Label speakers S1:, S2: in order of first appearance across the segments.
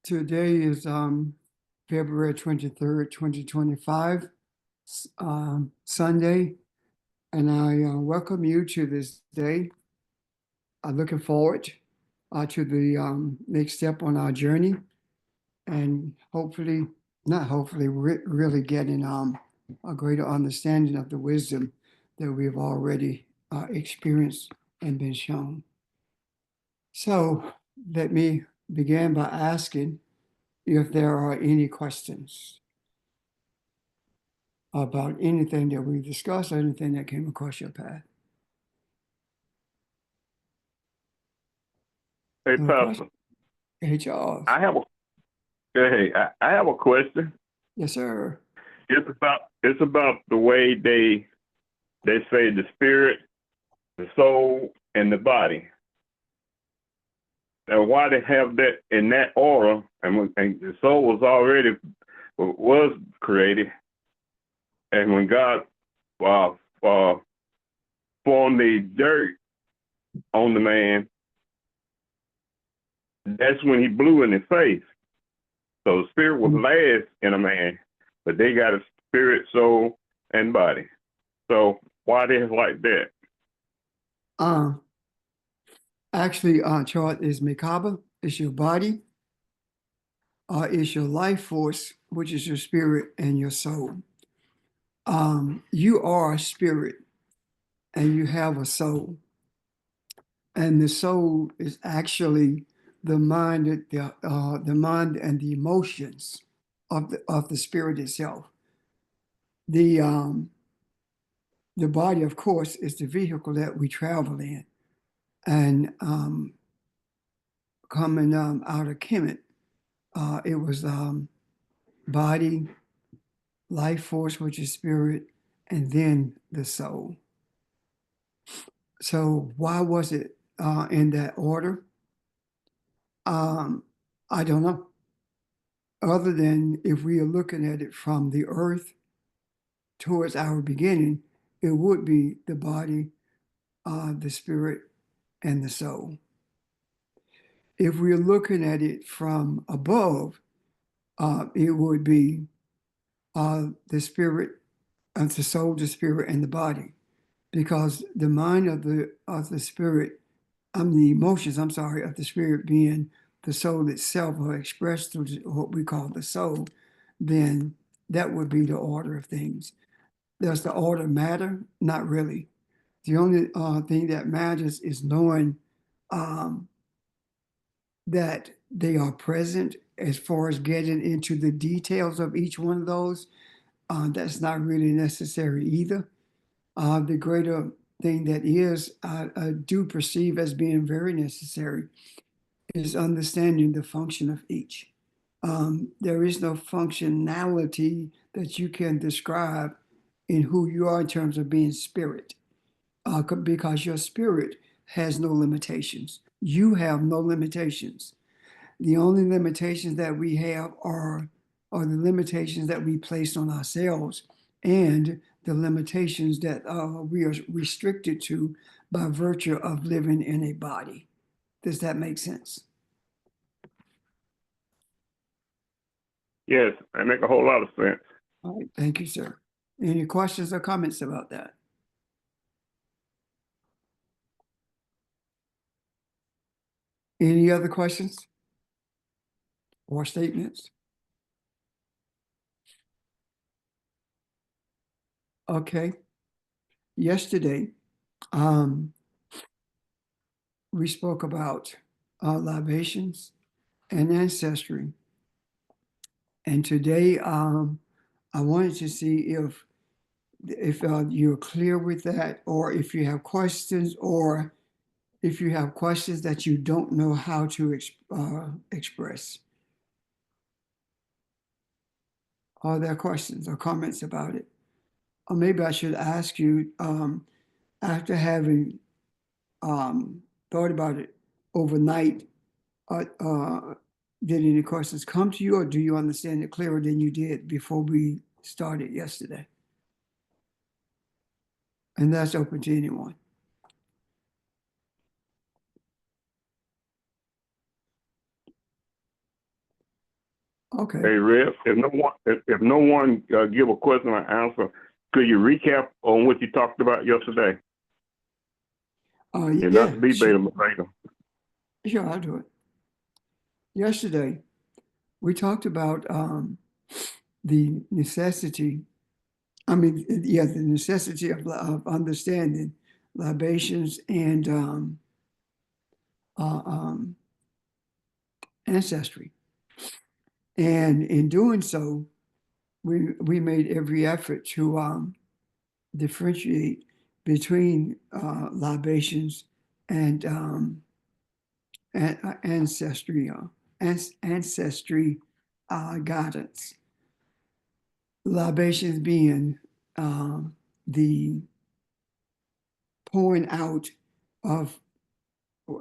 S1: Today is February 23rd, 2025, Sunday, and I welcome you to this day. I'm looking forward to the next step on our journey, and hopefully, not hopefully, really getting a greater understanding of the wisdom that we've already experienced and been shown. So let me begin by asking if there are any questions about anything that we discussed or anything that came across your path.
S2: Hey,
S1: No
S2: Pastor,
S1: question? Hey, Charles.
S2: I have a I have a question.
S1: Yes, sir.
S2: It's about the way they say the spirit, the soul, and the body. And why they have that in that order? And the soul was created, and when God formed the dirt on the man, that's when He blew in his face. So the spirit was last in a man, but they got a spirit, soul, and body. So why they like that?
S1: Actually, Charles, is Mikaba, is your body, is your life force, which is your spirit and your soul. You are a spirit and you have a soul. And the soul is actually the mind, the mind and the emotions of the spirit itself. The body, of course, is the vehicle that we travel in. And coming out of Kemet, it was body, life force, which is spirit, and then the soul. So why was it in that order? I don't know. Other than if we are looking at it from the earth towards our beginning, it would be the body, the spirit, and the soul. If we're looking at it from above, it would be the spirit, the soul, the spirit, and the body, because the mind of the spirit, the emotions, I'm sorry, of the spirit being the soul itself, or expressed through what we call the soul, then that would be the order of things. Does the order matter? Not really. The only thing that matters is knowing that they are present. As far as getting into the details of each one of those, that's not really necessary either. The greater thing that is, I do perceive as being very necessary, is understanding the function of each. There is no functionality that you can describe in who you are in terms of being spirit, because your spirit has no limitations. You have no limitations. The only limitations that we have are the limitations that we place on ourselves and the limitations that we are restricted to by virtue of living in a body. Does that make sense?
S2: Yes, that make a whole lot of sense.
S1: All right, thank you, sir. Any questions or comments about that? Any other questions or statements? Okay. Yesterday, we spoke about libations and ancestry. And today, I wanted to see if you're clear with that, or if you have questions, or if you have questions that you don't know how to express. Are there questions or comments about it? Or maybe I should ask you, after having thought about it overnight, did any questions come to you, or do you understand it clearer than you did before we started yesterday? And that's open to anyone. Okay.
S2: Hey, Rev, if no one give a question or answer, could you recap on what you talked about yesterday? And not
S1: Yeah,
S2: to be beta verbatim.
S1: sure, I'll do it. Yesterday, we talked about the necessity, the necessity of understanding libations and uh, um, ancestry. And in doing so, we made every effort to differentiate between libations and ancestry, ancestry guidance. Libations being the pouring out of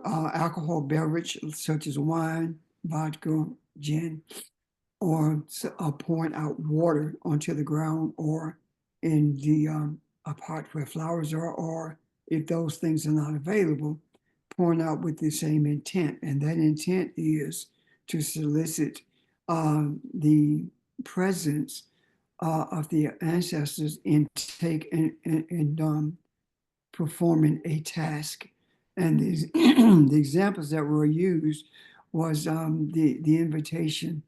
S1: alcohol beverage such as wine, vodka, gin, or pouring out water onto the ground or in the a pot where flowers are, or if those things are not available, pouring out with the same intent. And that intent is to solicit the presence of the ancestors in take and performing a task. And the examples that were used was the invitation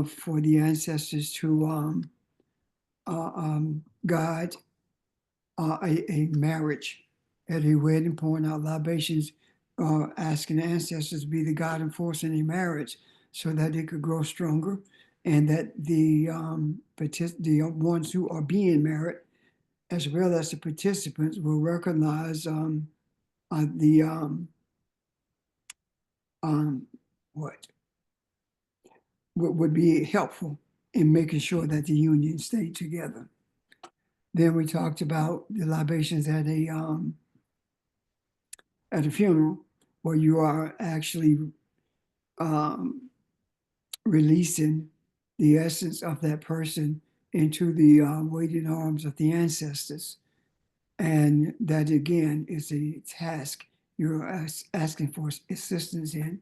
S1: for the ancestors to guide a marriage at a wedding, pouring out libations, asking the ancestors to be the guiding force in a marriage so that it could grow stronger and that the ones who are being married as well as the participants will recognize the um, what would be helpful in making sure that the union stayed together. Then we talked about the libations at a funeral, where you are actually um, releasing the essence of that person into the waiting arms of the ancestors. And that again is a task you're asking for assistance in.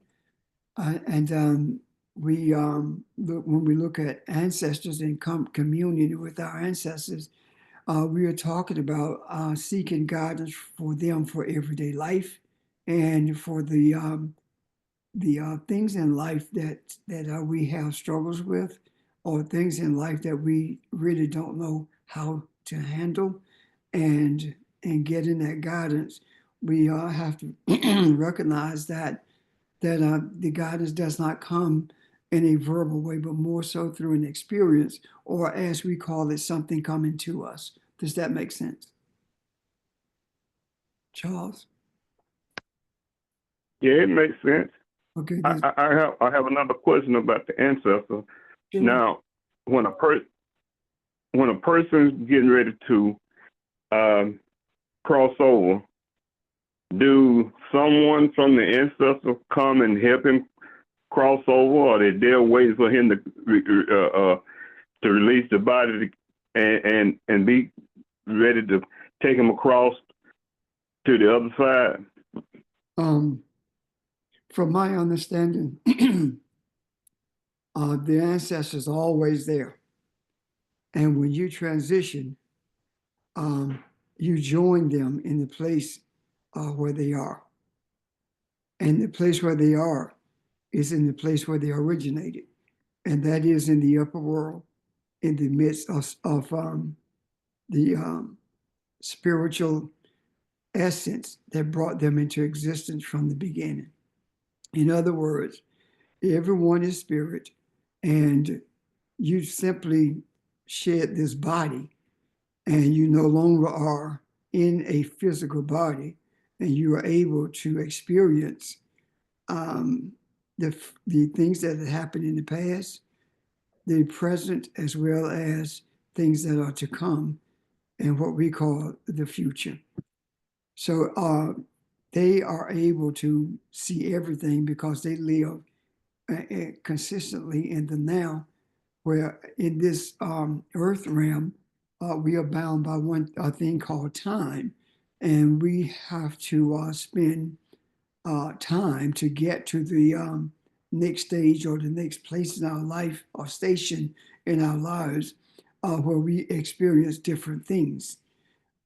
S1: And when we look at ancestors and communion with our ancestors, we are talking about seeking guidance for them for everyday life and for the things in life that we have struggles with, or things in life that we really don't know how to handle, and getting that guidance, we have to recognize that the guidance does not come in a verbal way, but more so through an experience, or as we call it, something coming to us. Does that make sense, Charles?
S2: Yeah, it makes sense.
S1: Okay,
S2: I have another question about the ancestor.
S1: sure.
S2: Now, when a person's getting ready to um, cross over, do someone from the ancestor come and help him cross over, or they there waiting for him to release the body and be ready to take him across to the other side?
S1: Um, from my understanding, the ancestors are always there. And when you transition, um, you join them in the place where they are. And the place where they are is in the place where they originated. And that is in the upper world, in the midst of the spiritual essence that brought them into existence from the beginning. In other words, everyone is spirit, and you simply shed this body, and you no longer are in a physical body, and you are able to experience um, the things that have happened in the past, the present, as well as things that are to come, and what we call the future. So they are able to see everything because they live consistently in the now, where in this earth realm, we are bound by one thing called time. And we have to spend time to get to the next stage or the next place in our life or station in our lives where we experience different things.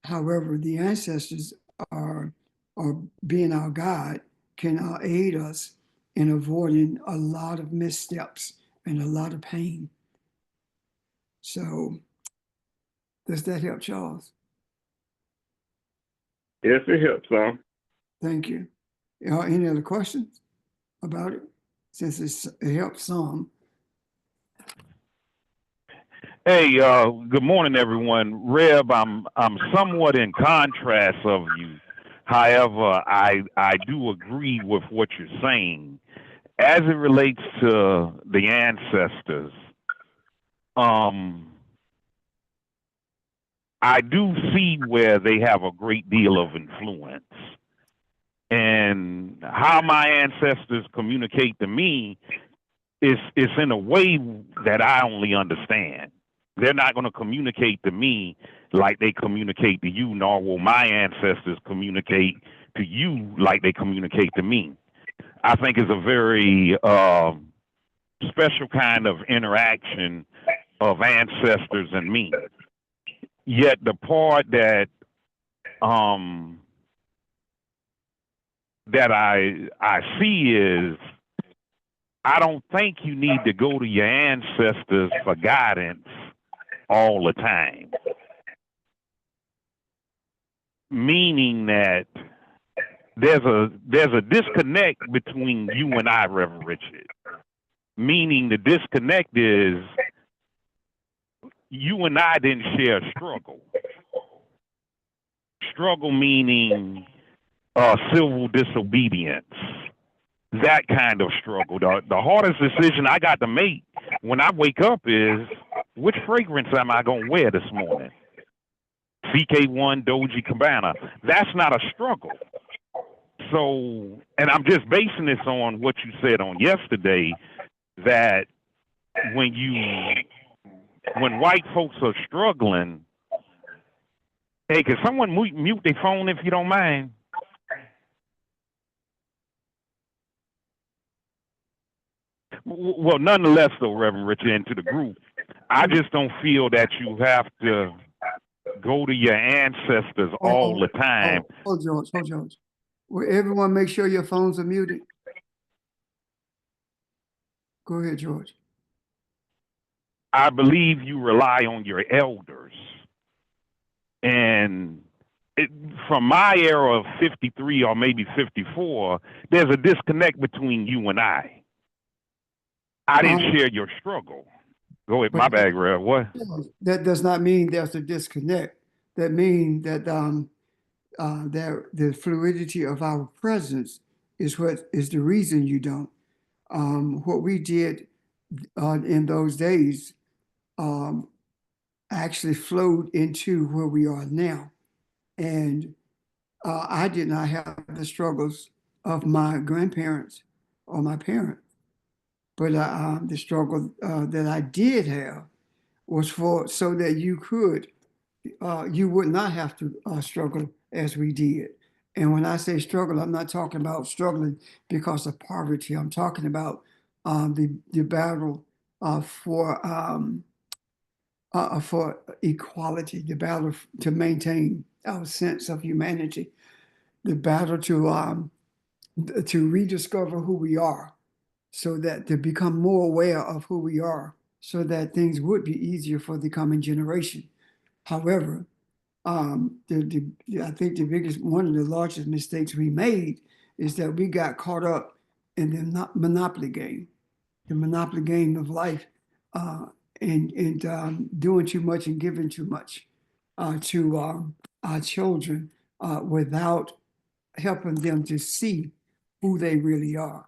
S1: However, the ancestors are, are being our guide, can aid us in avoiding a lot of missteps and a lot of pain. So, does that help, Charles?
S2: Yes, it helps some.
S1: Thank you. Any other questions about it? Since it helps some.
S3: Hey, good morning, everyone. Reb, I'm somewhat in contrast of you. However, I do agree with what you're saying as it relates to the ancestors. Um, I do see where they have a great deal of influence, and how my ancestors communicate to me is in a way that I only understand. They're not going to communicate to me like they communicate to you, nor will my ancestors communicate to you like they communicate to me. I think it's a very special kind of interaction of ancestors and me. Yet the part um, that I see is I don't think you need to go to your ancestors for guidance all the time. Meaning that there's a disconnect between you and I, Reverend Richard. Meaning the disconnect is you and I didn't share a struggle. Struggle meaning civil disobedience. That kind of struggle. The hardest decision I got to make when I wake up is which fragrance am I going to wear this morning? CK1 Doji Cabana. That's not a struggle. So, and I'm just basing this on what you said on yesterday, that when white folks are struggling, hey, can someone mute their phone if you don't mind? Well, nonetheless, though, Reverend Richard, and to the group, I just don't feel that you have to go to your ancestors all the time.
S1: George. Will everyone make sure your phones are muted? Go ahead, George.
S3: I believe you rely on your elders. And from my era of 53 or maybe 54, there's a disconnect between you and I. I didn't share your struggle. Go ahead, my bad, Rev. What?
S1: That does not mean there's a disconnect. That means that the fluidity of our presence is what is the reason you don't. What we did in those days actually flowed into where we are now. And I did not have the struggles of my grandparents or my parents, but the struggle that I did have was so that you would not have to struggle as we did. And when I say struggle, I'm not talking about struggling because of poverty. I'm talking about the battle for equality, the battle to maintain our sense of humanity, the battle to rediscover who we are, so that to become more aware of who we are, so that things would be easier for the coming generation. However, I think one of the largest mistakes we made is that we got caught up in the monopoly game, the monopoly game of life, and doing too much and giving too much to our children without helping them to see who they really are.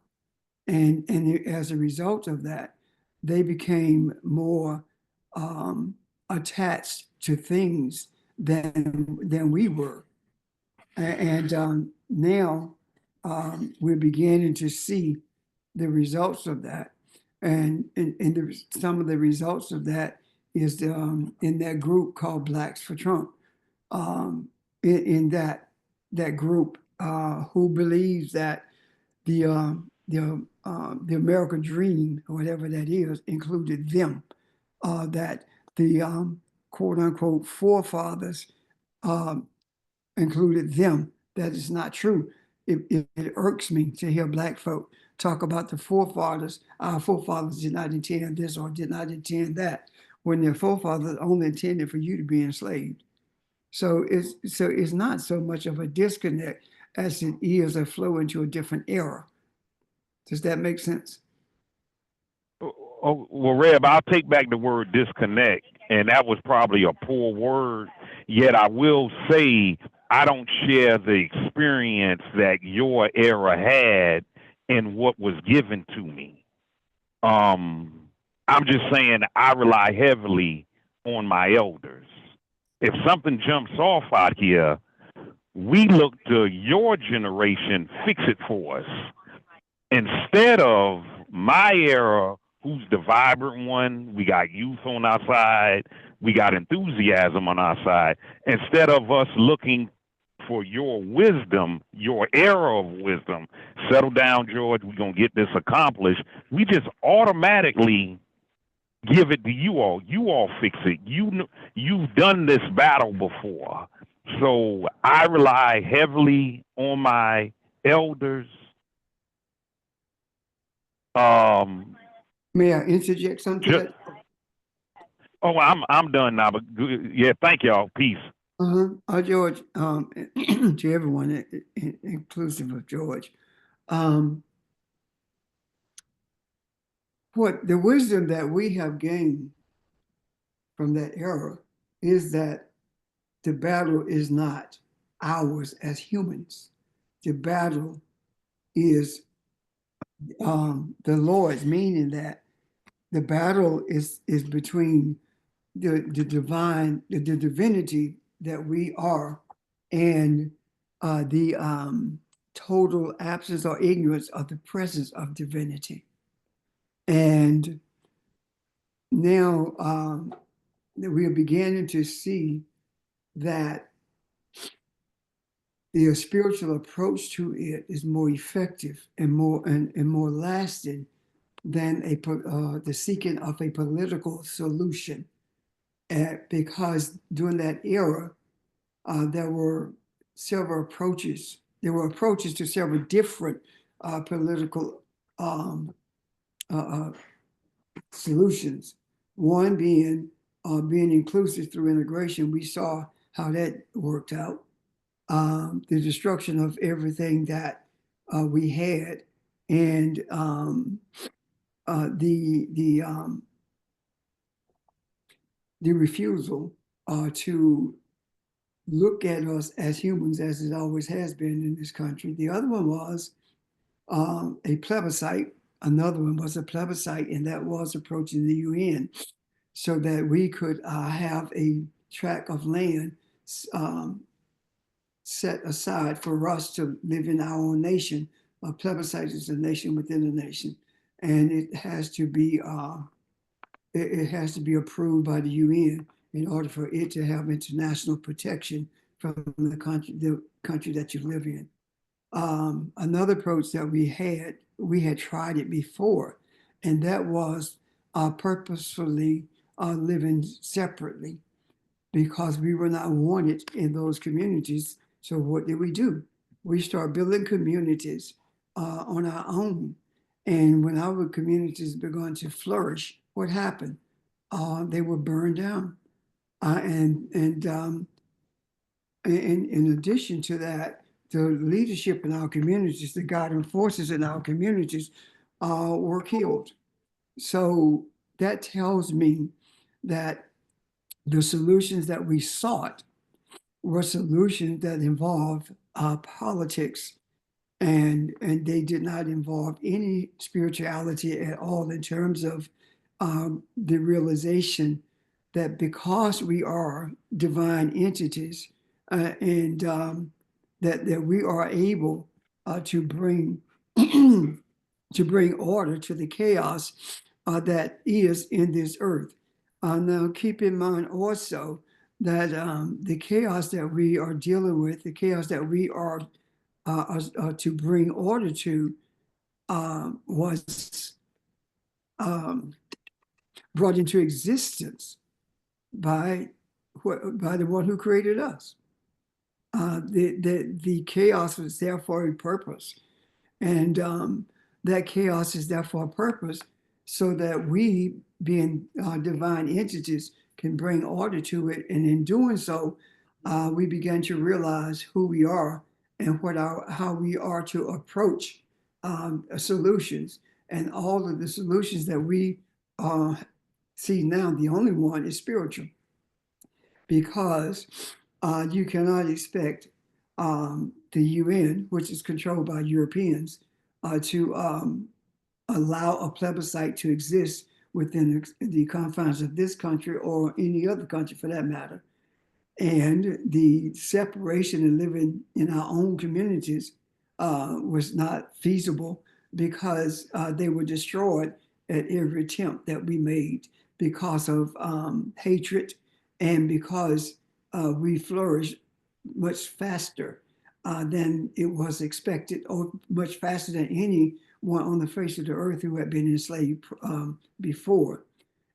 S1: And as a result of that, they became more attached to things than we were. And now we're beginning to see the results of that. And some of the results of that is in that group called Blacks for Trump. In that group who believes that the the American dream, or whatever that is, included them. That the quote unquote forefathers um, included them. That is not true. It irks me to hear black folk talk about the forefathers. Our forefathers did not intend this or did not intend that, when their forefathers only intended for you to be enslaved. So it's not so much of a disconnect as it is a flow into a different era. Does that make sense?
S3: Oh, well, Reb, I'll take back the word disconnect, and that was probably a poor word. Yet I will say I don't share the experience that your era had in what was given to me. Um, I'm just saying I rely heavily on my elders. If something jumps off out here, we look to your generation fix it for us instead of my era, who's the vibrant one. We got youth on our side, we got enthusiasm on our side. Instead of us looking for your wisdom, your era of wisdom, settle down, George, we're going to get this accomplished. We just automatically give it to you all. You all fix it. You've done this battle before. So I rely heavily on my elders.
S1: May I interject something to
S3: Just,
S1: that?
S3: oh, I'm done now. But yeah, thank y'all. Peace.
S1: George, to everyone, inclusive of George, um, what the wisdom that we have gained from that era is that the battle is not ours as humans. The battle is the Lord's, meaning that the battle is between the divine, the divinity that we are, and the total absence or ignorance of the presence of divinity. And now that we are beginning to see that the spiritual approach to it is more effective and more lasting than the seeking of a political solution. Because during that era, there were several approaches. There were approaches to several different political uh, uh, solutions. One being inclusive through integration. We saw how that worked out. The destruction of everything that we had, and the refusal to look at us as humans, as it always has been in this country. The other one was a plebiscite. Another one was a plebiscite, and that was approaching the UN so that we could have a tract of land um, set aside for us to live in our own nation. A plebiscite is a nation within a nation, and it has to be approved by the UN in order for it to have international protection from the country that you live in. Another approach that we had tried it before, and that was purposefully living separately because we were not wanted in those communities. So what did we do? We started building communities on our own. And when our communities began to flourish, what happened? They were burned down. And in addition to that, the leadership in our communities, the guiding forces in our communities were killed. So that tells me that the solutions that we sought were solutions that involved politics, and they did not involve any spirituality at all, in terms of the realization that because we are divine entities, and that we are able to bring to bring order to the chaos that is in this earth. Now, keep in mind also that the chaos that we are dealing with, the chaos that we are to bring order to, was um, brought into existence by by the one who created us. The chaos was there for a purpose, and that chaos is there for a purpose, so that we, being divine entities, can bring order to it. And in doing so, we begin to realize who we are and how we are to approach solutions. And all of the solutions that we uh, see now, the only one is spiritual, because you cannot expect the UN, which is controlled by Europeans, to allow a plebiscite to exist within the confines of this country or any other country for that matter. And the separation and living in our own communities was not feasible, because they were destroyed at every attempt that we made, because of hatred, and because we flourished much faster than it was expected, or much faster than anyone on the face of the earth who had been enslaved before.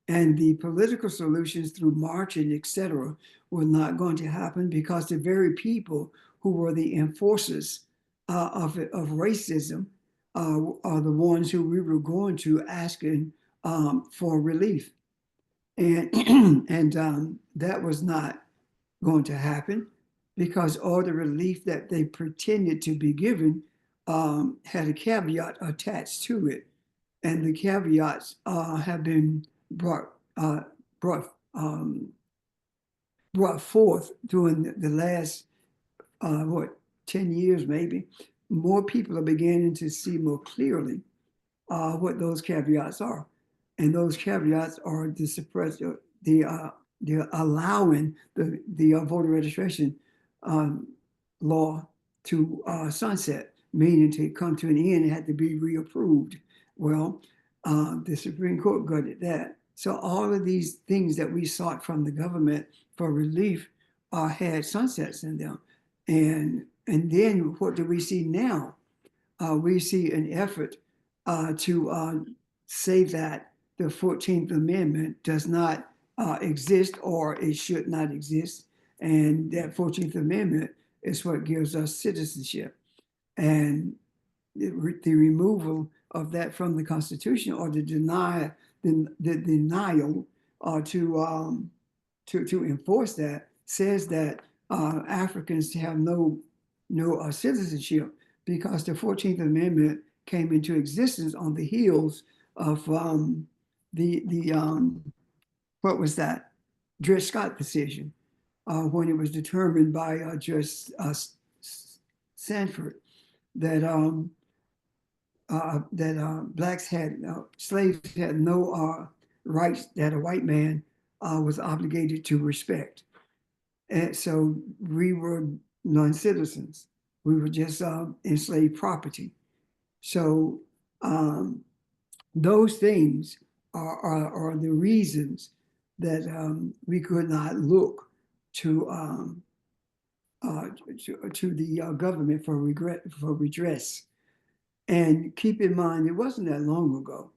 S1: And the political solutions through marching, etc., were not going to happen, because the very people who were the enforcers of racism are the ones who we were going to asking for relief. And, and that was not going to happen, because all the relief that they pretended to be given had a caveat attached to it. And the caveats have been brought brought brought forth during the last what 10 years maybe. More people are beginning to see more clearly what those caveats are, and those caveats are the suppress the allowing the voter registration law to sunset, meaning to come to an end. It had to be reapproved. Well, the Supreme Court gutted that. So all of these things that we sought from the government for relief had sunsets in them. And then what do we see now? We see an effort to say that the 14th Amendment does not exist, or it should not exist. And that 14th Amendment is what gives us citizenship. And the removal of that from the Constitution, or the denial to enforce that, says that Africans have no citizenship, because the 14th Amendment came into existence on the heels of the what was that, Dred Scott decision, when it was determined by Judge Sanford that blacks had slaves had no rights that a white man was obligated to respect. And so we were non-citizens. We were just enslaved property. So those things are the reasons that we could not look to the government for redress. And keep in mind, it wasn't that long ago,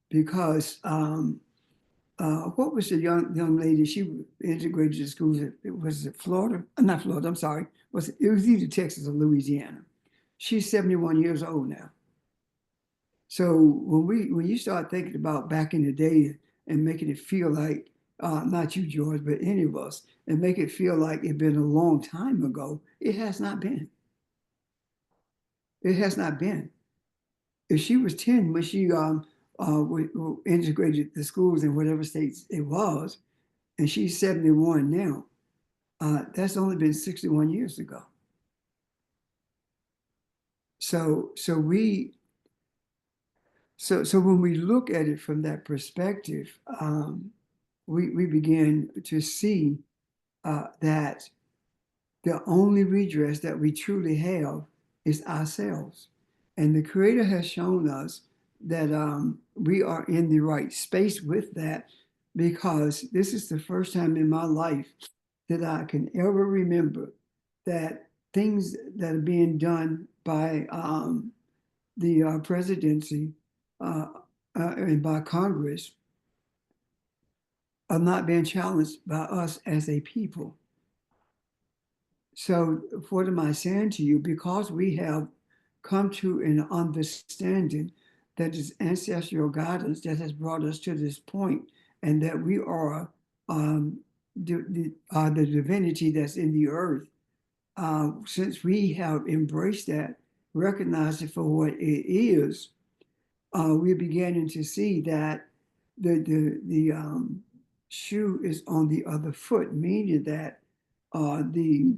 S1: because what was the young lady? She integrated to schools. Was it Florida? Not Florida. I'm sorry. It was either Texas or Louisiana. She's 71 years old now. So when you start thinking about back in the day and making it feel like not you, George, but any of us, and make it feel like it's been a long time ago, it has not been. It has not been. If she was 10 when she integrated the schools in whatever states it was, and she's 71 now, that's only been 61 years ago. So when we look at it from that perspective, we begin to see that the only redress that we truly have is ourselves. And the Creator has shown us that we are in the right space with that, because this is the first time in my life that I can ever remember that things that are being done by the presidency and by Congress are not being challenged by us as a people. So what am I saying to you? Because we have come to an understanding that is ancestral guidance that has brought us to this point, and that we are the divinity that's in the earth. Since we have embraced that, recognized it for what it is, we're beginning to see that the shoe is on the other foot, meaning that the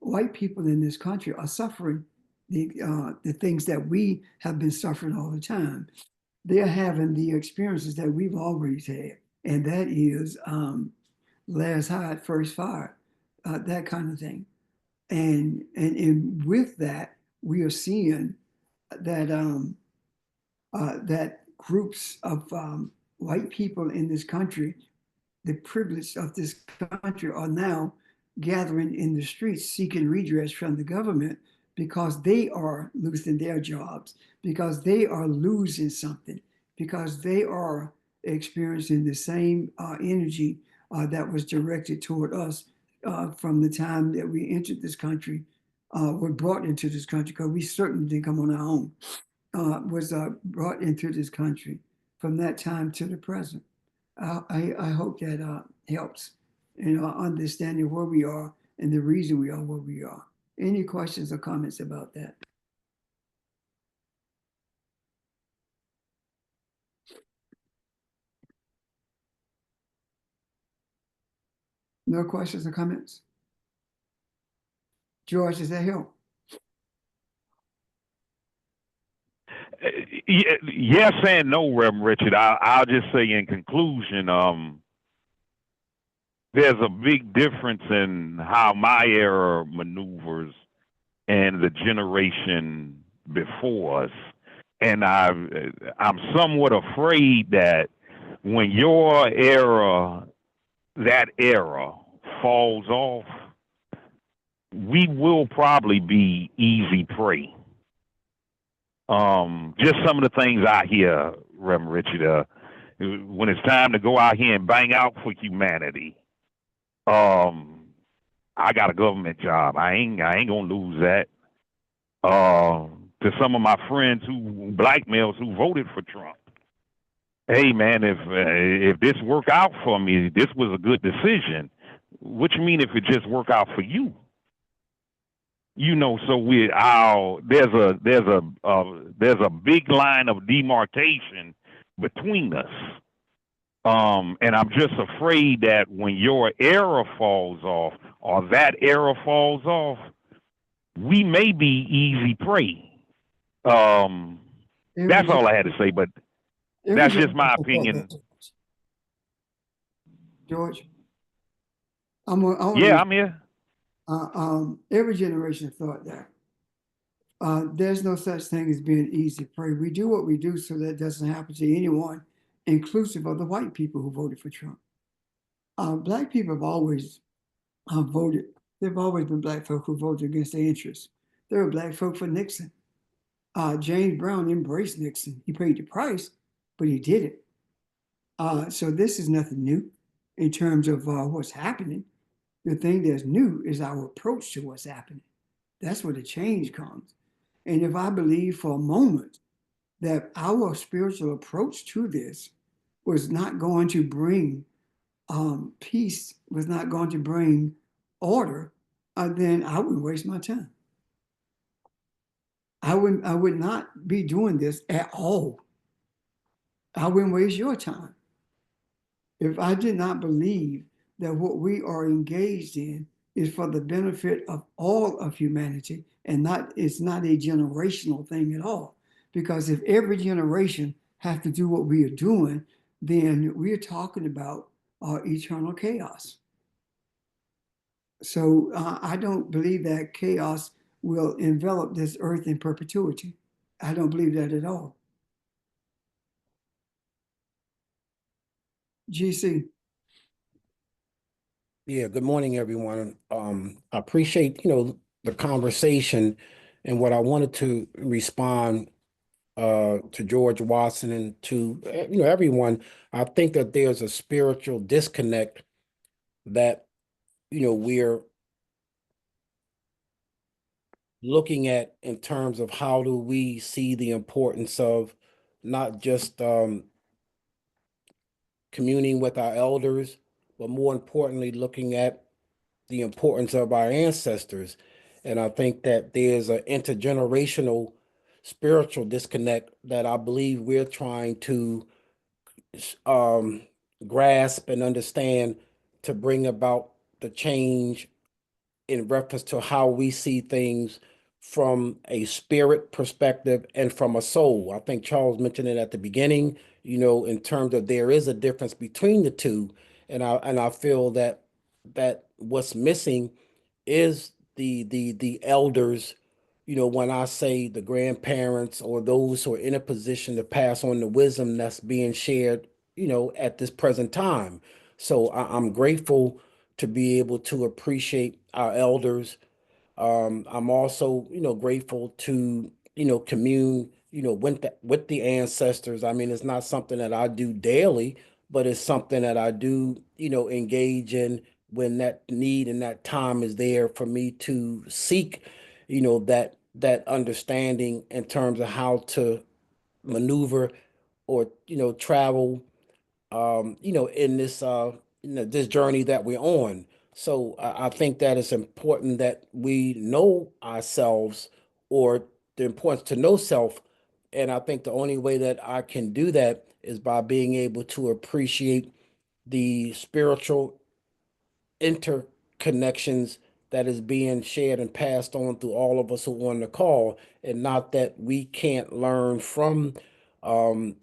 S1: white people in this country are suffering the things that we have been suffering all the time. They're having the experiences that we've always had, and that is last hired, first fired, that kind of thing. And with that, we are seeing that that groups of white people in this country, the privileged of this country, are now gathering in the streets seeking redress from the government because they are losing their jobs, because they are losing something, because they are experiencing the same energy that was directed toward us from the time that we entered this country, were brought into this country, because we certainly didn't come on our own, was brought into this country from that time to the present. I hope that helps in our understanding where we are and the reason we are where we are. Any questions or comments about that? No questions or comments? George, does that help?
S3: Yes and no, Reverend Richard. I'll just say in conclusion, there's a big difference in how my era maneuvers and the generation before us. And I'm somewhat afraid that when your era, that era, falls off, we will probably be easy prey. Just some of the things I hear, Reverend Richard, when it's time to go out here and bang out for humanity. I got a government job. I ain't gonna lose that. To some of my friends black males who voted for Trump, hey man, if this work out for me, this was a good decision. What you mean if it just work out for you? You know, so there's a big line of demarcation between us. And I'm just afraid that when your era falls off or that era falls off, we may be easy prey. That's all I had to say, but that's just my opinion.
S1: George,
S3: Yeah, I'm here.
S1: Every generation thought that. There's no such thing as being easy prey. We do what we do so that it doesn't happen to anyone, inclusive of the white people who voted for Trump. Black people have always voted. There've always been black folk who voted against their interests. There were black folk for Nixon. James Brown embraced Nixon. He paid the price, but he did it. So this is nothing new in terms of what's happening. The thing that's new is our approach to what's happening. That's where the change comes. And if I believe for a moment that our spiritual approach to this was not going to bring peace, was not going to bring order, then I wouldn't waste my time. I would not be doing this at all. I wouldn't waste your time. If I did not believe that what we are engaged in is for the benefit of all of humanity, and it's not a generational thing at all. Because if every generation has to do what we are doing, then we're talking about eternal chaos. So I don't believe that chaos will envelop this earth in perpetuity. I don't believe that at all. GC.
S4: Yeah, good morning, everyone. I appreciate, the conversation And what I wanted to respond to George Watson and to everyone, I think that there's a spiritual disconnect that we're looking at in terms of how do we see the importance of not just communing with our elders, but more importantly, looking at the importance of our ancestors. And I think that there's an intergenerational spiritual disconnect that I believe we're trying to um, grasp and understand to bring about the change in reference to how we see things from a spirit perspective and from a soul. I think Charles mentioned it at the beginning, in terms of there is a difference between the two. And I feel that what's missing is the elders, when I say the grandparents or those who are in a position to pass on the wisdom that's being shared, at this present time. So I'm grateful to be able to appreciate our elders. I'm also, grateful to, commune, with the ancestors. I mean, it's not something that I do daily, but it's something that I do, engage in when that need and that time is there for me to seek, that understanding in terms of how to maneuver or, travel in this journey that we're on. So I think that it's important that we know ourselves or the importance to know self. And I think the only way that I can do that is by being able to appreciate the spiritual interconnections that is being shared and passed on through all of us who are on the call, and not that we can't learn from um,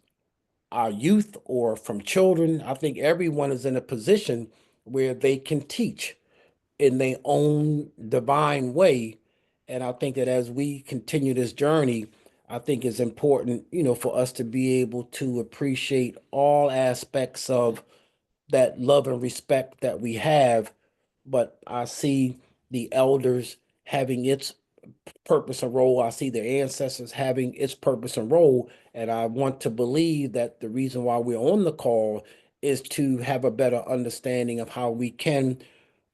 S4: our youth or from children. I think everyone is in a position where they can teach in their own divine way. And I think that as we continue this journey, I think it's important, for us to be able to appreciate all aspects of that love and respect that we have. But I see the elders having its purpose and role. I see the ancestors having its purpose and role. And I want to believe that the reason why we're on the call is to have a better understanding of how we can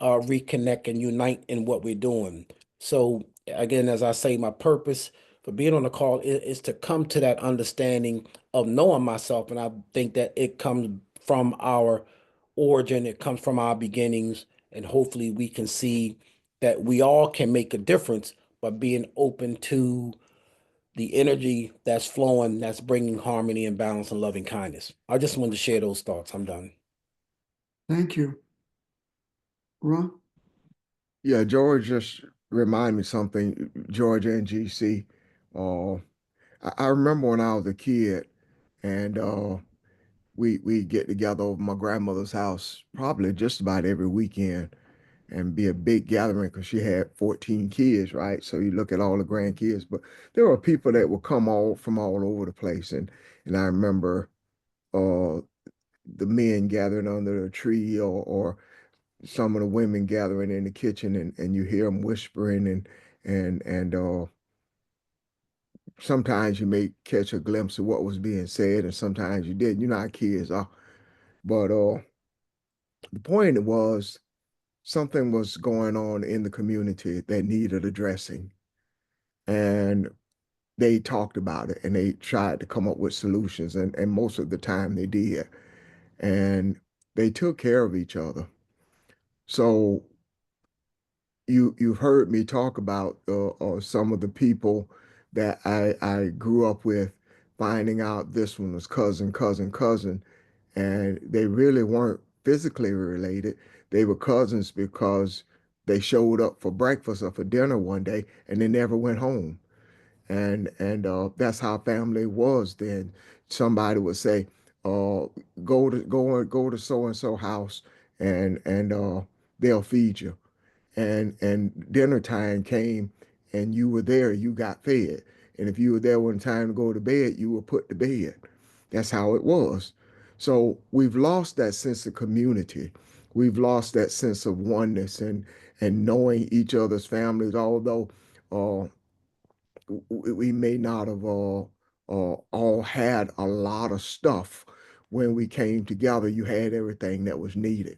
S4: reconnect and unite in what we're doing. So, again, as I say, my purpose for being on the call is to come to that understanding of knowing myself. And I think that it comes from our origin, it comes from our beginnings. And hopefully we can see that we all can make a difference by being open to the energy that's flowing, that's bringing harmony and balance and loving kindness. I just wanted to share those thoughts. I'm done.
S1: Thank you. Ron?
S5: Yeah, George just remind me something, George and GC. Uh, I remember when I was a kid and we get together over my grandmother's house probably just about every weekend and be a big gathering because she had 14 kids, right? So you look at all the grandkids, but there were people that would come all from all over the place. And I remember uh the men gathering under a tree or some of the women gathering in the kitchen and you hear them whispering and sometimes you may catch a glimpse of what was being said and sometimes you didn't. You know how kids are. But the point was something was going on in the community that needed addressing. And they talked about it and they tried to come up with solutions and most of the time they did. And they took care of each other. So you've heard me talk about some of the people that I grew up with, finding out this one was cousin, and they really weren't physically related. They were cousins because they showed up for breakfast or for dinner one day and they never went home. And that's how family was then. Somebody would say, go to so and so house and they'll feed you and dinner time came and you were there, you got fed. And if you were there when time to go to bed, you were put to bed. That's how it was. So we've lost that sense of community. We've lost that sense of oneness and knowing each other's families, although uh, we may not have all had a lot of stuff when we came together. You had everything that was needed.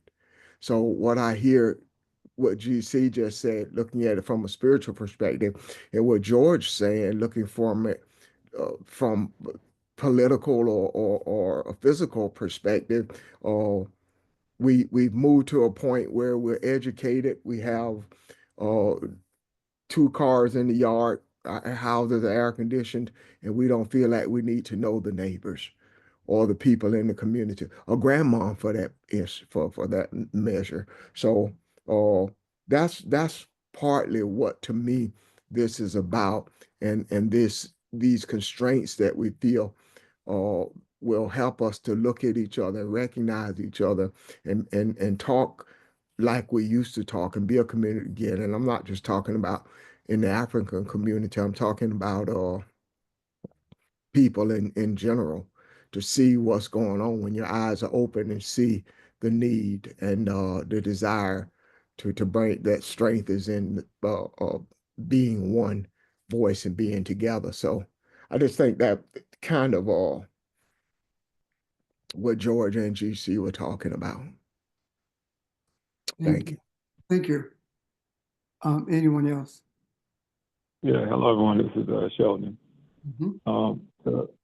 S5: So what I hear, what GC just said, looking at it from a spiritual perspective, and what George saying, looking from it from political or a physical perspective, we've moved to a point where we're educated. We have uh, 2 cars in the yard, houses are air conditioned, and we don't feel like we need to know the neighbors or the people in the community, or grandma for that is for that measure. So that's partly what to me this is about, and these constraints that we feel uh, will help us to look at each other, recognize each other, and talk like we used to talk and be a community again. And I'm not just talking about in the African community. I'm talking about people in general, to see what's going on when your eyes are open and see the need and the desire to bring that strength is in being one voice and being together. So I just think that kind of what George and GC were talking about. Thank you.
S1: Thank you. Anyone else?
S6: Yeah, hello everyone. This is Sheldon. So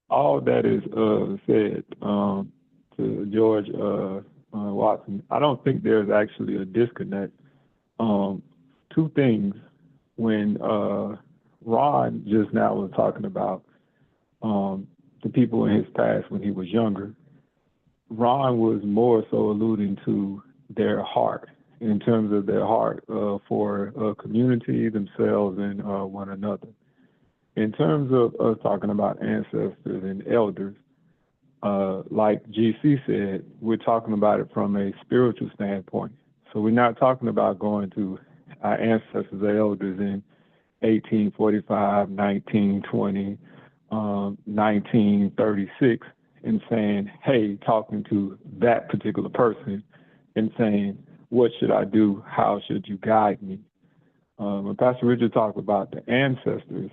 S6: all that is said to George Watson, I don't think there's actually a disconnect. Two things. When Ron just now was talking about the people in his past when he was younger, Ron was more so alluding to their heart, in terms of their heart for community, themselves, and one another. In terms of us talking about ancestors and elders, like GC said, we're talking about it from a spiritual standpoint. So we're not talking about going to our ancestors or elders in 1845, 1920, 1936, and saying, hey, talking to that particular person and saying, what should I do? How should you guide me? When Pastor Richard talked about the ancestors,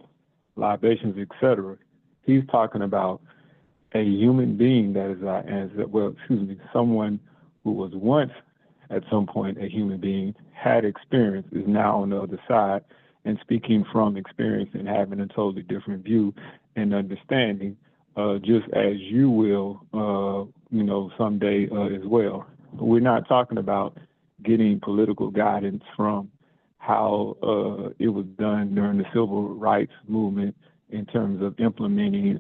S6: libations, etc., he's talking about a human being that is our ancestor. Well, excuse me, someone who was once at some point a human being, had experience, is now on the other side, and speaking from experience and having a totally different view and understanding, just as you will, someday as well. But we're not talking about getting political guidance from how it was done during the civil rights movement in terms of implementing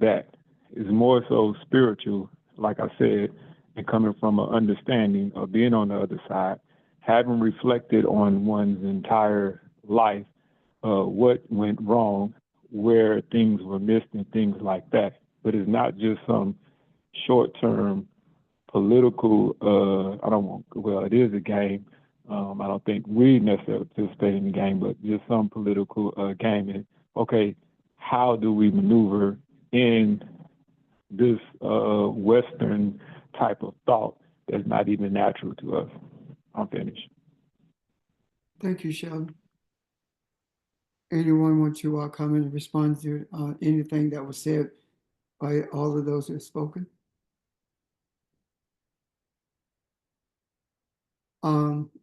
S6: that. It's more so spiritual, like I said, and coming from an understanding of being on the other side, having reflected on one's entire life, what went wrong, where things were missed, and things like that. But it's not just some short-term political, it is a game. I don't think we necessarily participate in the game, but just some political gaming. Okay, how do we maneuver in this Western type of thought that's not even natural to us? I'm finished.
S1: Thank you, Sheldon. Anyone want to comment and respond to anything that was said by all of those who have spoken?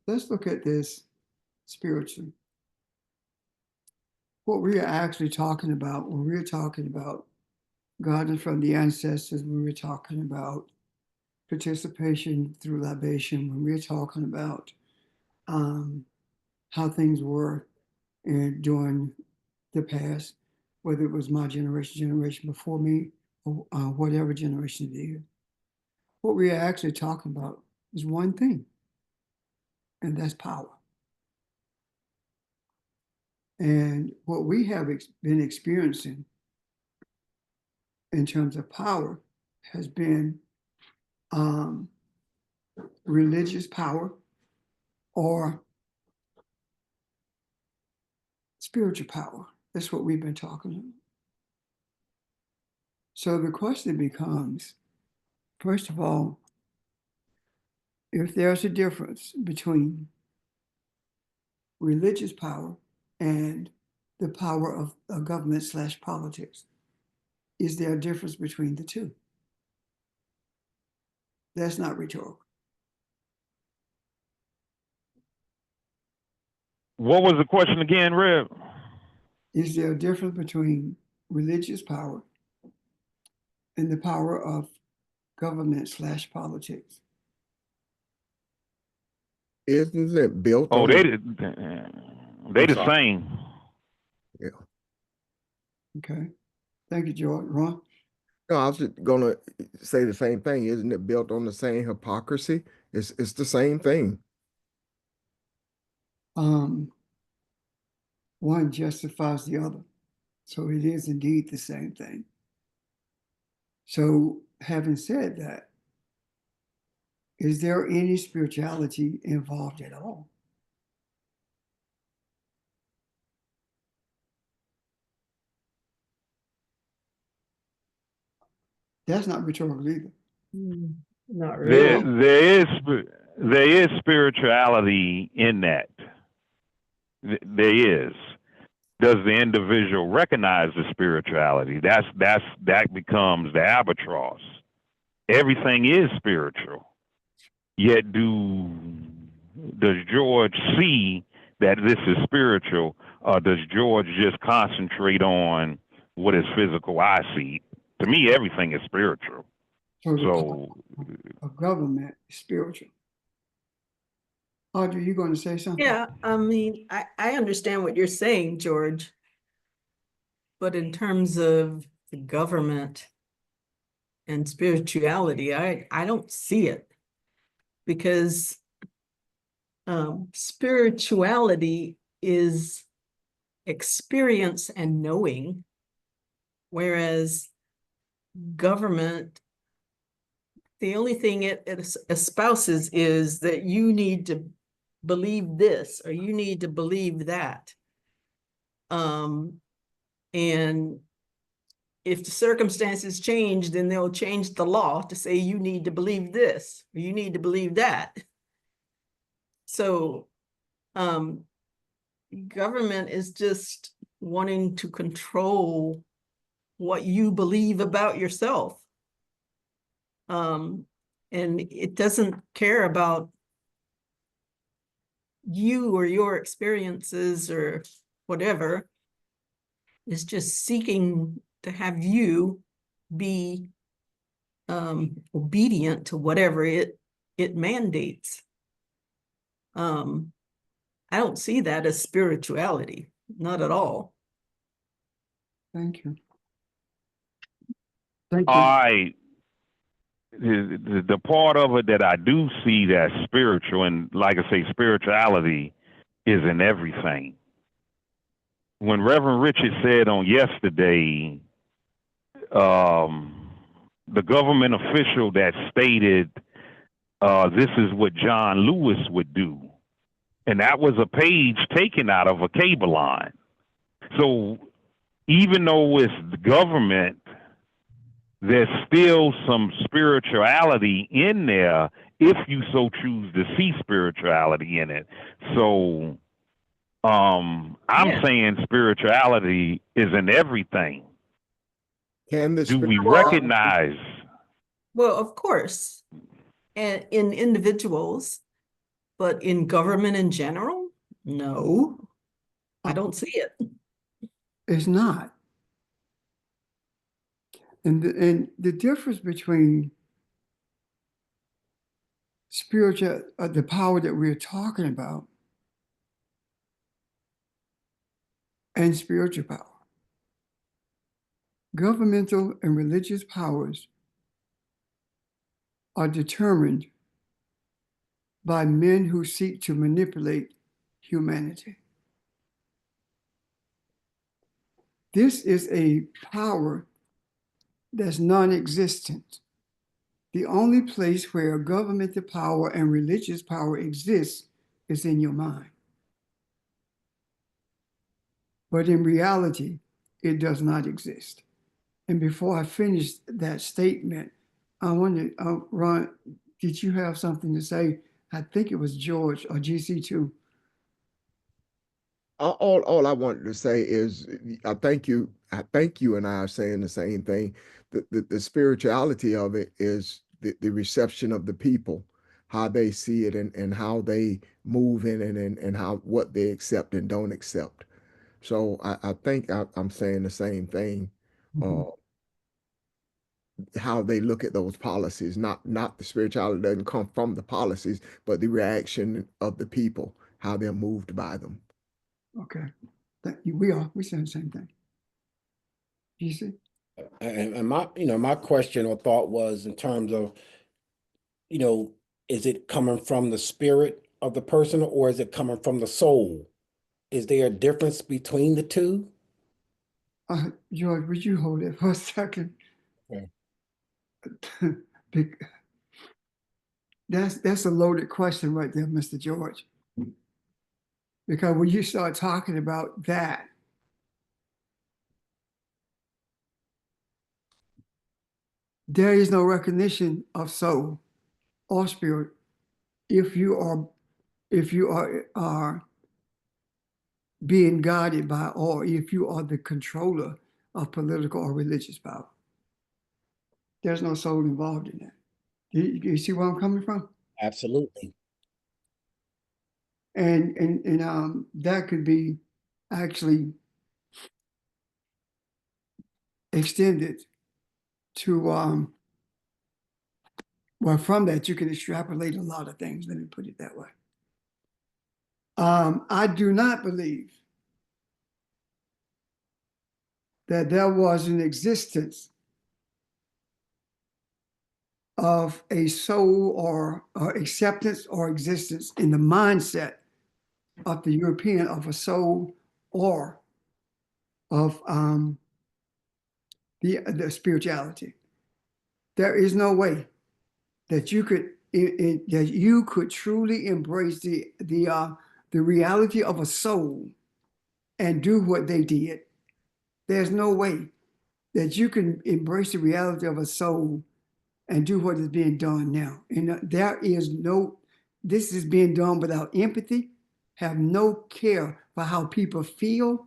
S1: Let's look at this spiritually. What we are actually talking about when we're talking about guidance from the ancestors, when we're talking about participation through libation, when we're talking about how things were during the past, whether it was my generation before me, or whatever generation it is. What we are actually talking about is one thing, and that's power. And what we have been experiencing in terms of power has been religious power or spiritual power. That's what we've been talking about. So the question becomes, first of all, if there's a difference between religious power and the power of government / politics. Is there a difference between the two? That's not rhetorical.
S3: What was the question again, Reb?
S1: Is there a difference between religious power and the power of government / politics?
S5: Isn't it built
S3: Oh,
S5: on
S3: they
S5: the,
S3: the
S5: sorry.
S3: same.
S5: Yeah.
S1: Okay. Thank you, George. Ron?
S5: No, I was just gonna say the same thing. Isn't it built on the same hypocrisy? It's the same thing.
S1: One justifies the other. So it is indeed the same thing. So having said that, is there any spirituality involved at all? That's not rhetorical either.
S7: Not
S3: There,
S7: really.
S3: there is spirituality in that. There is. Does the individual recognize the spirituality? That becomes the albatross. Everything is spiritual. Yet does George see that this is spiritual, or does George just concentrate on what his physical eye see? To me, everything is spiritual.
S1: So the
S3: So
S1: power of government is spiritual. Audrey, you going to say something?
S7: Yeah, I mean, I understand what you're saying, George. But in terms of the government and spirituality, I don't see it. Because spirituality is experience and knowing, whereas government, the only thing it espouses is that you need to believe this or you need to believe that. And if the circumstances change, then they'll change the law to say you need to believe this or you need to believe that. So government is just wanting to control what you believe about yourself. And it doesn't care about you or your experiences or whatever. It's just seeking to have you be obedient to whatever it mandates. I don't see that as spirituality, not at all.
S1: Thank you. Thank you.
S3: all right. The part of it that I do see that's spiritual, and like I say, spirituality is in everything. When Reverend Richard said on yesterday, the government official that stated this is what John Lewis would do, and that was a page taken out of a cable line. So even though it's the government, there's still some spirituality in there if you so choose to see spirituality in it. So I'm saying spirituality is in everything.
S5: Can the
S3: Do we
S5: spirituality-
S3: recognize?
S7: Well, of course, and in individuals, but in government in general, no, I don't see it.
S1: It's not. And the difference between spiritual, the power that we're talking about, and spiritual power. Governmental and religious powers are determined by men who seek to manipulate humanity. This is a power that's non-existent. The only place where governmental power and religious power exists is in your mind. But in reality, it does not exist. And before I finish that statement, I wonder, Ron, did you have something to say? I think it was George or GC2.
S5: all I wanted to say is I thank you. I thank you and I are saying the same thing. The spirituality of it is the reception of the people, how they see it and how they move in it and how what they accept and don't accept. So I think I'm saying the same thing. Uh, how they look at those policies, not the spirituality doesn't come from the policies, but the reaction of the people, how they're moved by them.
S1: Okay. We saying the same thing. You see?
S4: And my, my question or thought was in terms of, is it coming from the spirit of the person or is it coming from the soul? Is there a difference between the two?
S1: George, would you hold it for a second?
S4: Okay.
S1: That's a loaded question right there, Mr. George. Because when you start talking about that, there is no recognition of soul or spirit if you are being guided by, or if you are the controller of political or religious power. There's no soul involved in that. You see where I'm coming from?
S4: Absolutely.
S1: And that could be actually extended to well, from that you can extrapolate a lot of things. Let me put it that way. I do not believe that there was an existence of a soul or acceptance or existence in the mindset of the European of a soul or of the spirituality. There is no way that you could truly embrace the reality of a soul and do what they did. There's no way that you can embrace the reality of a soul and do what is being done now. And this is being done without empathy, have no care for how people feel,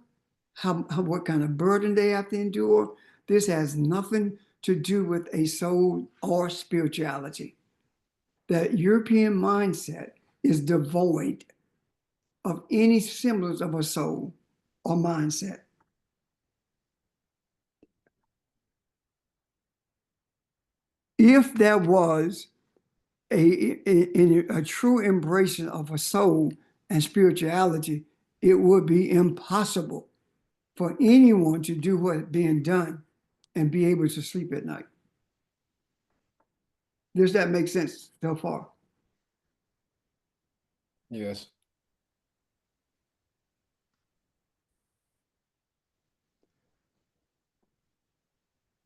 S1: what kind of burden they have to endure. This has nothing to do with a soul or spirituality. The European mindset is devoid of any semblance of a soul or mindset. If there was a true embracing of a soul and spirituality, it would be impossible for anyone to do what is being done and be able to sleep at night. Does that make sense so far?
S4: Yes.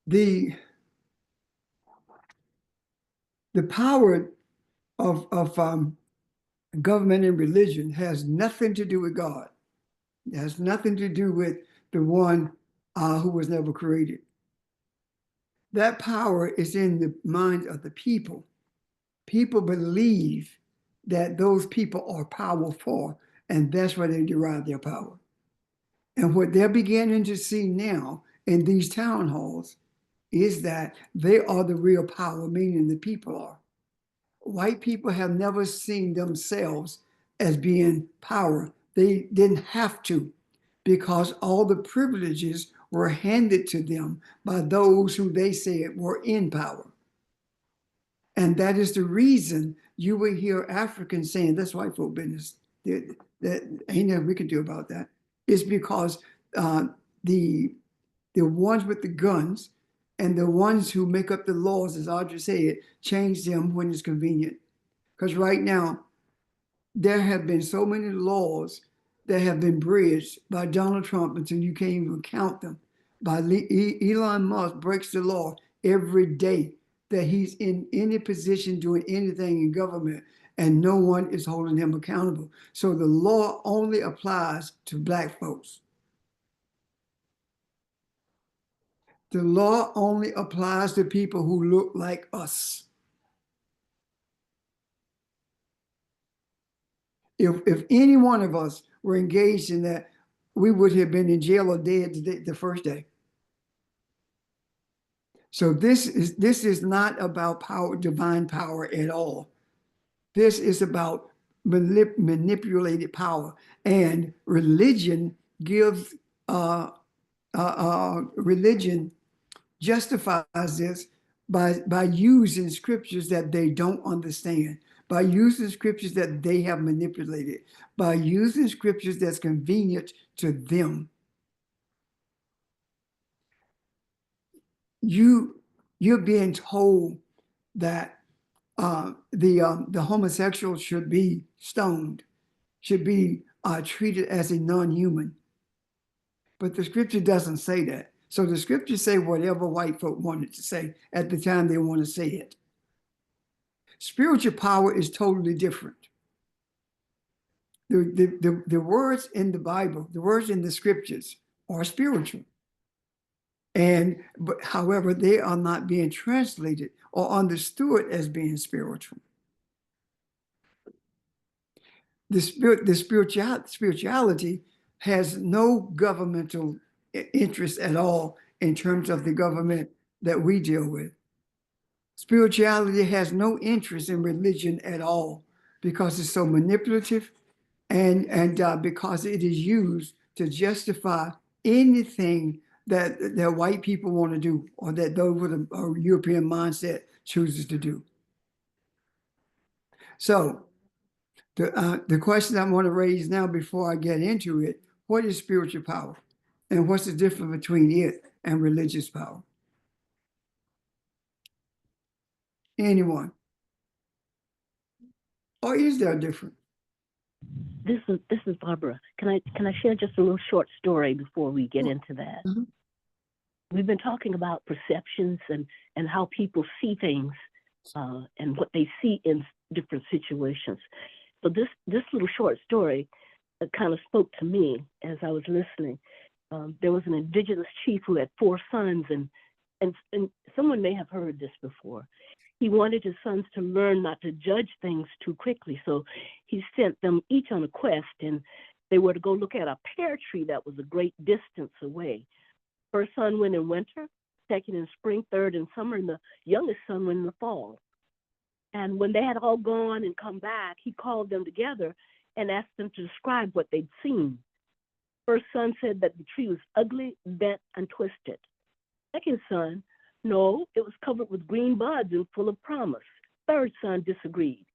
S1: The power of government and religion has nothing to do with God. It has nothing to do with the one who was never created. That power is in the minds of the people. People believe that those people are powerful, and that's where they derive their power. And what they're beginning to see now in these town halls is that they are the real power, meaning the people are. White people have never seen themselves as being power. They didn't have to, because all the privileges were handed to them by those who they said were in power. And that is the reason you will hear Africans saying, that's white folk business. That ain't nothing we can do about that. It's because the ones with the guns and the ones who make up the laws, as Audrey said, change them when it's convenient. Because right now, there have been so many laws that have been bridged by Donald Trump until you can't even count them. Elon Musk breaks the law every day that he's in any position doing anything in government, and no one is holding him accountable. So the law only applies to Black folks. The law only applies to people who look like us. If any one of us were engaged in that we would have been in jail or dead the first day. So this is not about power, divine power at all. This is about manipulated power, and religion gives religion justifies this by using scriptures that they don't understand, by using scriptures that they have manipulated, by using scriptures that's convenient to them. You're being told that the homosexual should be stoned, should be treated as a non-human, but the scripture doesn't say that. So the scriptures say whatever white folk wanted to say at the time they want to say it. Spiritual power is totally different. The words in the Bible, the words in the scriptures are spiritual. But however, they are not being translated or understood as being spiritual. The spirituality has no governmental interest at all in terms of the government that we deal with. Spirituality has no interest in religion at all because it's so manipulative and because it is used to justify anything that white people want to do or that those with a European mindset chooses to do. So the question I want to raise now before I get into it, what is spiritual power? And what's the difference between it and religious power? Anyone? Or is there a difference?
S8: This is Barbara. Can I share just a little short story before we get into that?
S1: Mhm.
S8: We've been talking about perceptions and how people see things and what they see in different situations. So this little short story kind of spoke to me as I was listening. There was an indigenous chief who had 4 sons, and someone may have heard this before. He wanted his sons to learn not to judge things too quickly. So he sent them each on a quest, and they were to go look at a pear tree that was a great distance away. First son went in winter, second in spring, third in summer, and the youngest son went in the fall. And when they had all gone and come back, he called them together and asked them to describe what they'd seen. First son said that the tree was ugly, bent, and twisted. Second son, no, it was covered with green buds and full of promise. Third son disagreed.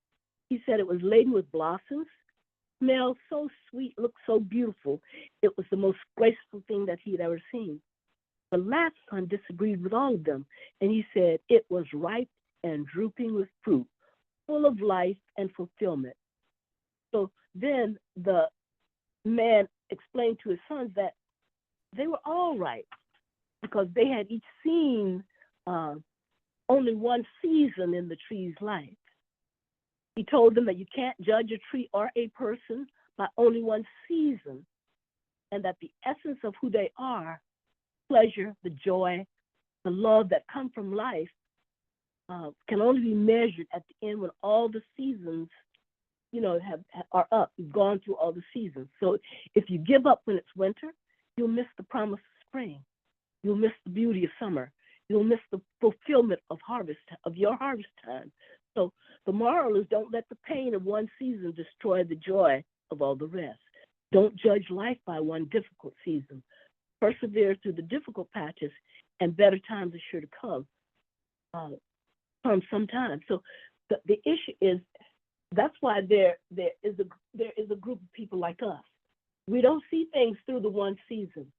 S8: He said it was laden with blossoms, smelled so sweet, looked so beautiful. It was the most graceful thing that he'd ever seen. The last son disagreed with all of them, and he said it was ripe and drooping with fruit, full of life and fulfillment. So then the man explained to his sons that they were all right because they had each seen only one season in the tree's life. He told them that you can't judge a tree or a person by only one season, and that the essence of who they are, pleasure, the joy, the love that come from life, can only be measured at the end when all the seasons, are up. You've gone through all the seasons. So if you give up when it's winter, you'll miss the promise of spring. You'll miss the beauty of summer. You'll miss the fulfillment of your harvest time. So the moral is, don't let the pain of one season destroy the joy of all the rest. Don't judge life by one difficult season. Persevere through the difficult patches, and better times are sure to come sometime. So the issue is, that's why there is a group of people like us. We don't see things through the one season.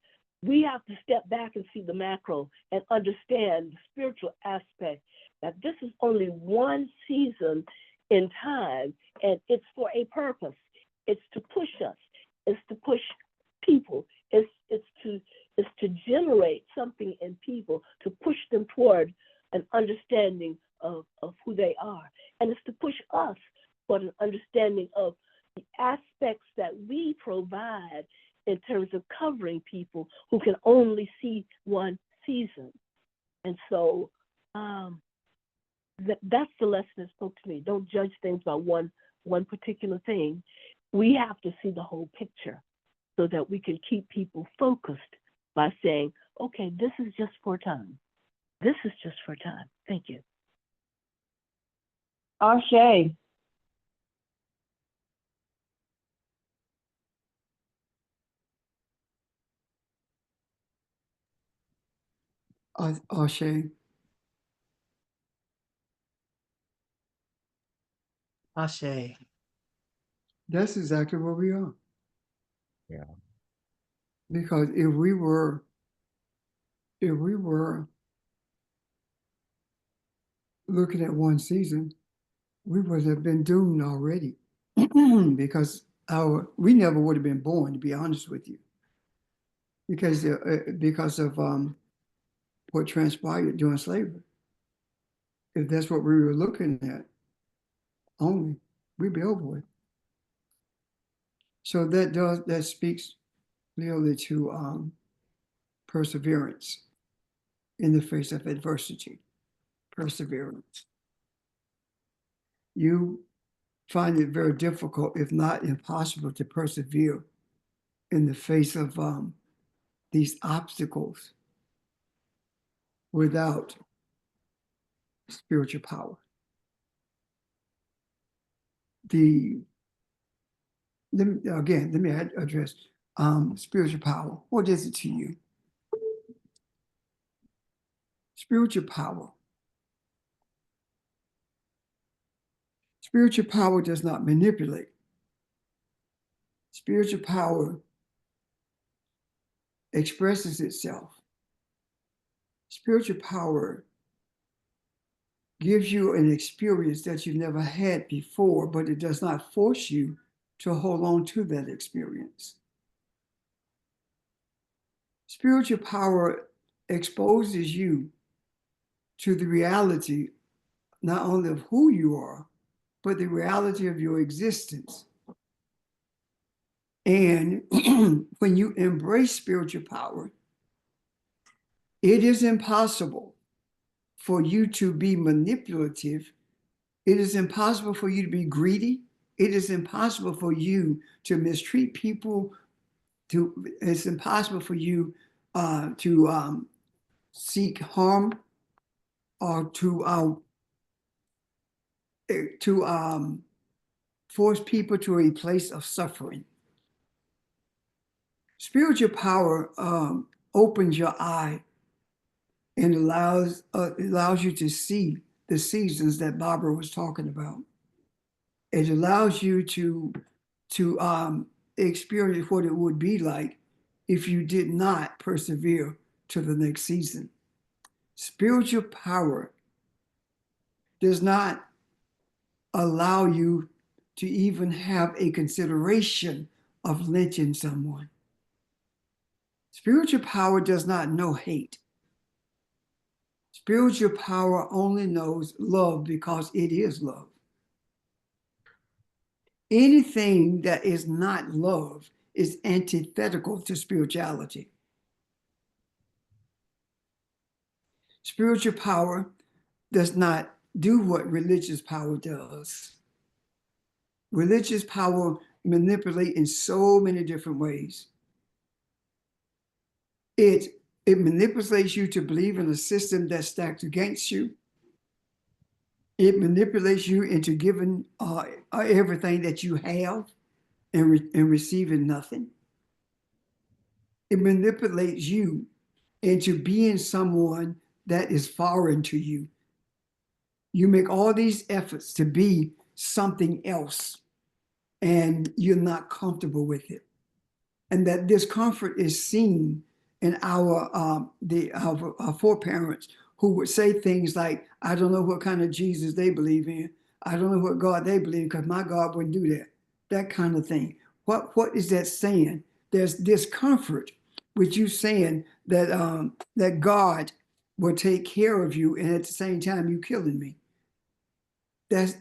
S8: We have to step back and see the macro and understand the spiritual aspect, that this is only one season in time, and it's for a purpose. It's to push us. It's to push people. It's to generate something in people, to push them toward an understanding of who they are. And it's to push us toward an understanding of the aspects that we provide in terms of covering people who can only see one season. And so that's the lesson that spoke to me. Don't judge things by one particular thing. We have to see the whole picture. so that we can keep people focused by saying, okay, this is just for a time. This is just for a time. Thank you.
S9: Ashe.
S1: Ashe.
S10: Ashe.
S1: That's exactly where we are.
S5: Yeah.
S1: Because if we were looking at one season, we would have been doomed already. Because we never would have been born, to be honest with you. Because of what transpired during slavery. If that's what we were looking at only, we'd be over with. So that speaks clearly to perseverance in the face of adversity. Perseverance. You find it very difficult, if not impossible, to persevere in the face of these obstacles without spiritual power. Let me address spiritual power. What is it to you? Spiritual power. Spiritual power does not manipulate. Spiritual power expresses itself. Spiritual power gives you an experience that you've never had before, but it does not force you to hold on to that experience. Spiritual power exposes you to the reality not only of who you are, but the reality of your existence. And when you embrace spiritual power, it is impossible for you to be manipulative. It is impossible for you to be greedy. It is impossible for you to mistreat people. It's impossible for you to seek harm or to force people to a place of suffering. Spiritual power opens your eye and allows you to see the seasons that Barbara was talking about. It allows you to experience what it would be like if you did not persevere to the next season. Spiritual power does not allow you to even have a consideration of lynching someone. Spiritual power does not know hate. Spiritual power only knows love because it is love. Anything that is not love is antithetical to spirituality. Spiritual power does not do what religious power does. Religious power manipulates in so many different ways. It manipulates you to believe in a system that's stacked against you. It manipulates you into giving everything that you have and receiving nothing. It manipulates you into being someone that is foreign to you. You make all these efforts to be something else, and you're not comfortable with it. And that discomfort is seen in our foreparents who would say things like, I don't know what kind of Jesus they believe in. I don't know what God they believe in because my God wouldn't do that. That kind of thing. What is that saying? There's discomfort with you saying that that God will take care of you, and at the same time you killing me. That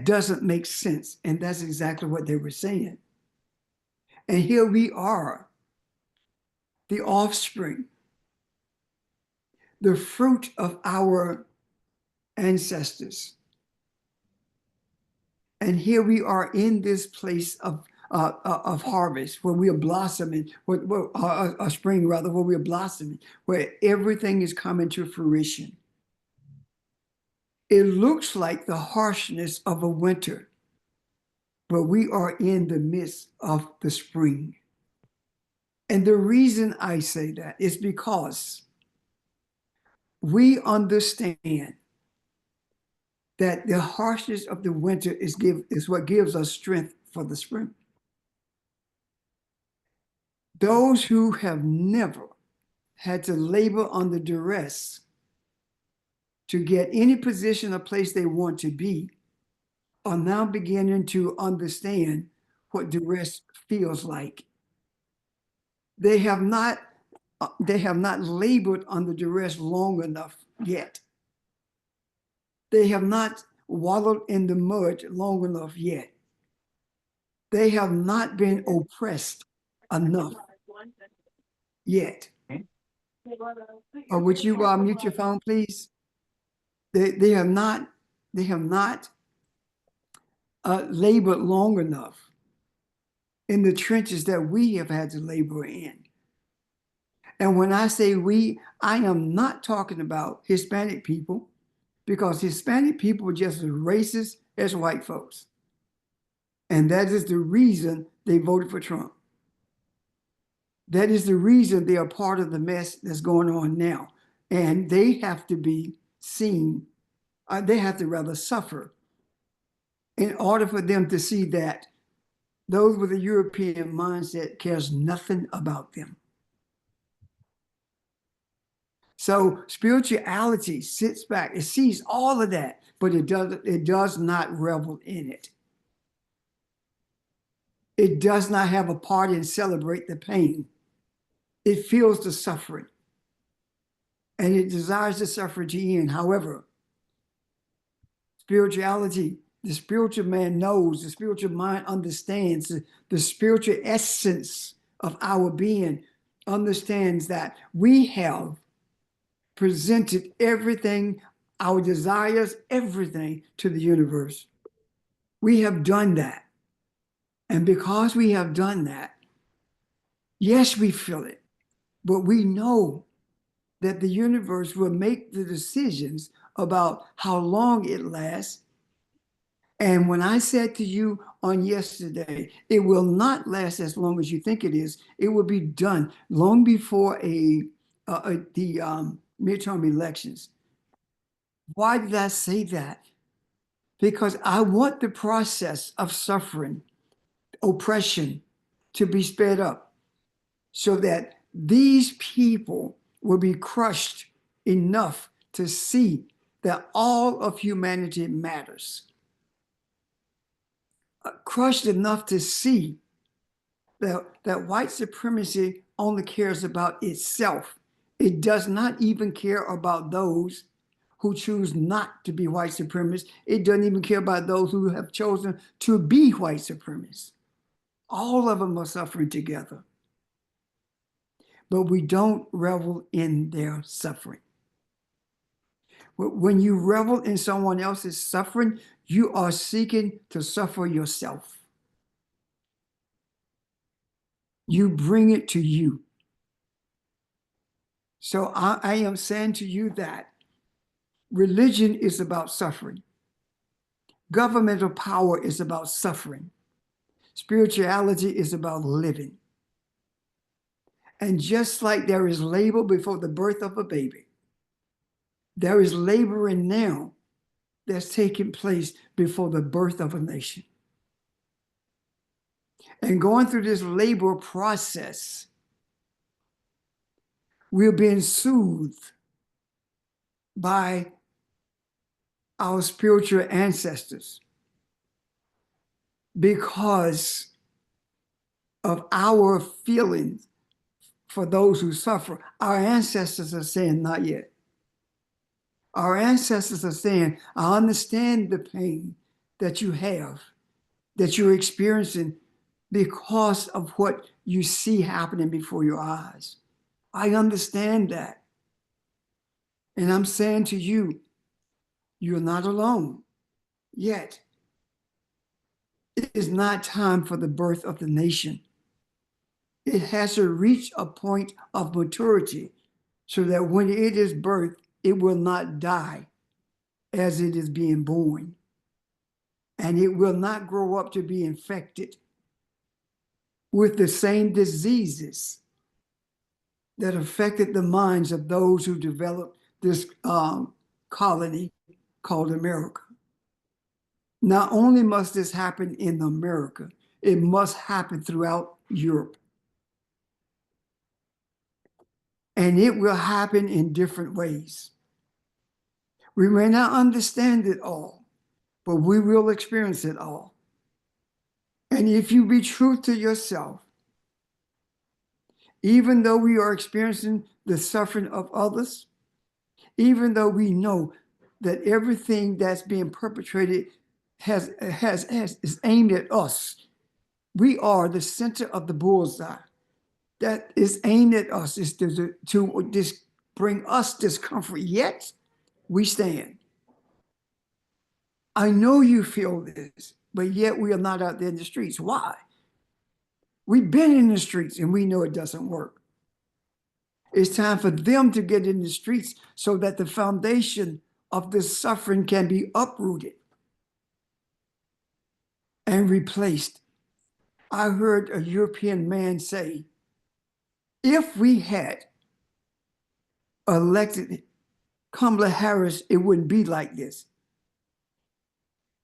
S1: doesn't make sense, and that's exactly what they were saying. And here we are, the offspring, the fruit of our ancestors. And here we are in this place of of harvest, where we are blossoming, a spring rather, where we are blossoming, where everything is coming to fruition. It looks like the harshness of a winter, but we are in the midst of the spring. And the reason I say that is because we understand that the harshness of the winter is what gives us strength for the spring. Those who have never had to labor under duress to get any position or place they want to be are now beginning to understand what duress feels like. They have not labored under duress long enough yet. They have not wallowed in the mud long enough yet. They have not been oppressed enough yet. Would you mute your phone, please? They have not labored long enough in the trenches that we have had to labor in. And when I say we, I am not talking about Hispanic people, because Hispanic people are just as racist as white folks. And that is the reason they voted for Trump. That is the reason they are part of the mess that's going on now. And they have to be seen, they have to rather suffer in order for them to see that those with a European mindset cares nothing about them. So spirituality sits back, it sees all of that, but it does not revel in it. It does not have a party and celebrate the pain. It feels the suffering, and it desires the suffering to end. However, spirituality, the spiritual man knows, the spiritual mind understands, the spiritual essence of our being understands that we have presented everything, our desires, everything to the universe. We have done that. And because we have done that, yes, we feel it, but we know that the universe will make the decisions about how long it lasts. And when I said to you on yesterday, it will not last as long as you think it is, it will be done long before the midterm elections. Why did I say that? Because I want the process of suffering, oppression, to be sped up so that these people will be crushed enough to see that all of humanity matters. Crushed enough to see that white supremacy only cares about itself. It does not even care about those who choose not to be white supremacists. It doesn't even care about those who have chosen to be white supremacists. All of them are suffering together. But we don't revel in their suffering. When you revel in someone else's suffering, you are seeking to suffer yourself. You bring it to you. So I am saying to you that religion is about suffering. Governmental power is about suffering. Spirituality is about living. And just like there is labor before the birth of a baby, there is laboring now that's taking place before the birth of a nation. And going through this labor process, we're being soothed by our spiritual ancestors because of our feelings for those who suffer. Our ancestors are saying, not yet. Our ancestors are saying, I understand the pain that you have, that you're experiencing because of what you see happening before your eyes. I understand that. And I'm saying to you, you're not alone yet. it is not time for the birth of the nation. It has to reach a point of maturity so that when it is birthed, it will not die as it is being born. And it will not grow up to be infected with the same diseases that affected the minds of those who developed this colony called America. Not only must this happen in America, it must happen throughout Europe. And it will happen in different ways. We may not understand it all, but we will experience it all. And if you be true to yourself, even though we are experiencing the suffering of others, even though we know that everything that's being perpetrated is aimed at us, we are the center of the bullseye that is aimed at us, is to bring us discomfort, yet we stand. I know you feel this, but yet we are not out there in the streets. Why? We've been in the streets and we know it doesn't work. It's time for them to get in the streets so that the foundation of this suffering can be uprooted and replaced. I heard a European man say, if we had elected Kamala Harris, it wouldn't be like this.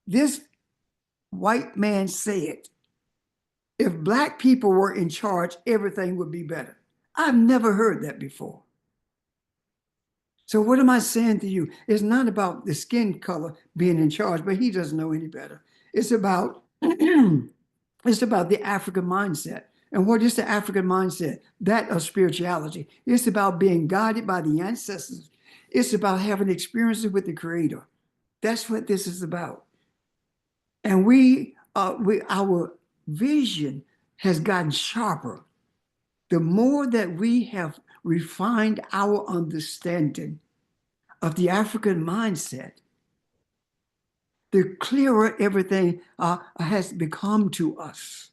S1: This white man said, if Black people were in charge, everything would be better. I've never heard that before. So what am I saying to you? It's not about the skin color being in charge, but he doesn't know any better. It's about it's about the African mindset. And what is the African mindset? That of spirituality. It's about being guided by the ancestors. It's about having experiences with the Creator. That's what this is about. And our vision has gotten sharper. The more that we have refined our understanding of the African mindset, the clearer everything has become to us.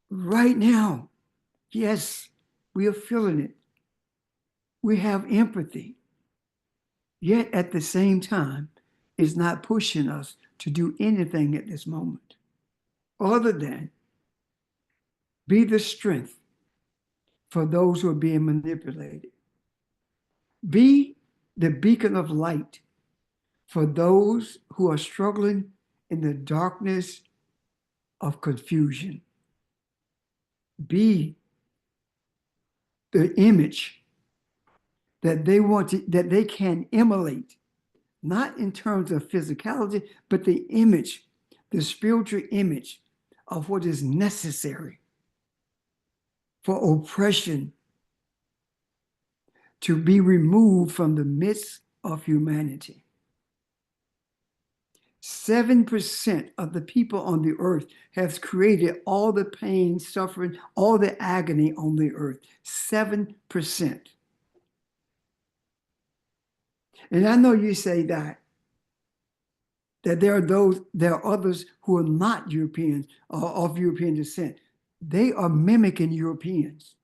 S1: Right now, yes, we are feeling it. We have empathy. Yet at the same time, it's not pushing us to do anything at this moment other than be the strength for those who are being manipulated. Be the beacon of light for those who are struggling in the darkness of confusion. Be the image that they can emulate, not in terms of physicality, but the image, the spiritual image of what is necessary for oppression to be removed from the midst of humanity. 7% of the people on the earth have created all the pain, suffering, all the agony on the earth. 7%. And I know you say that there are others who are not Europeans or of European descent. They are mimicking Europeans.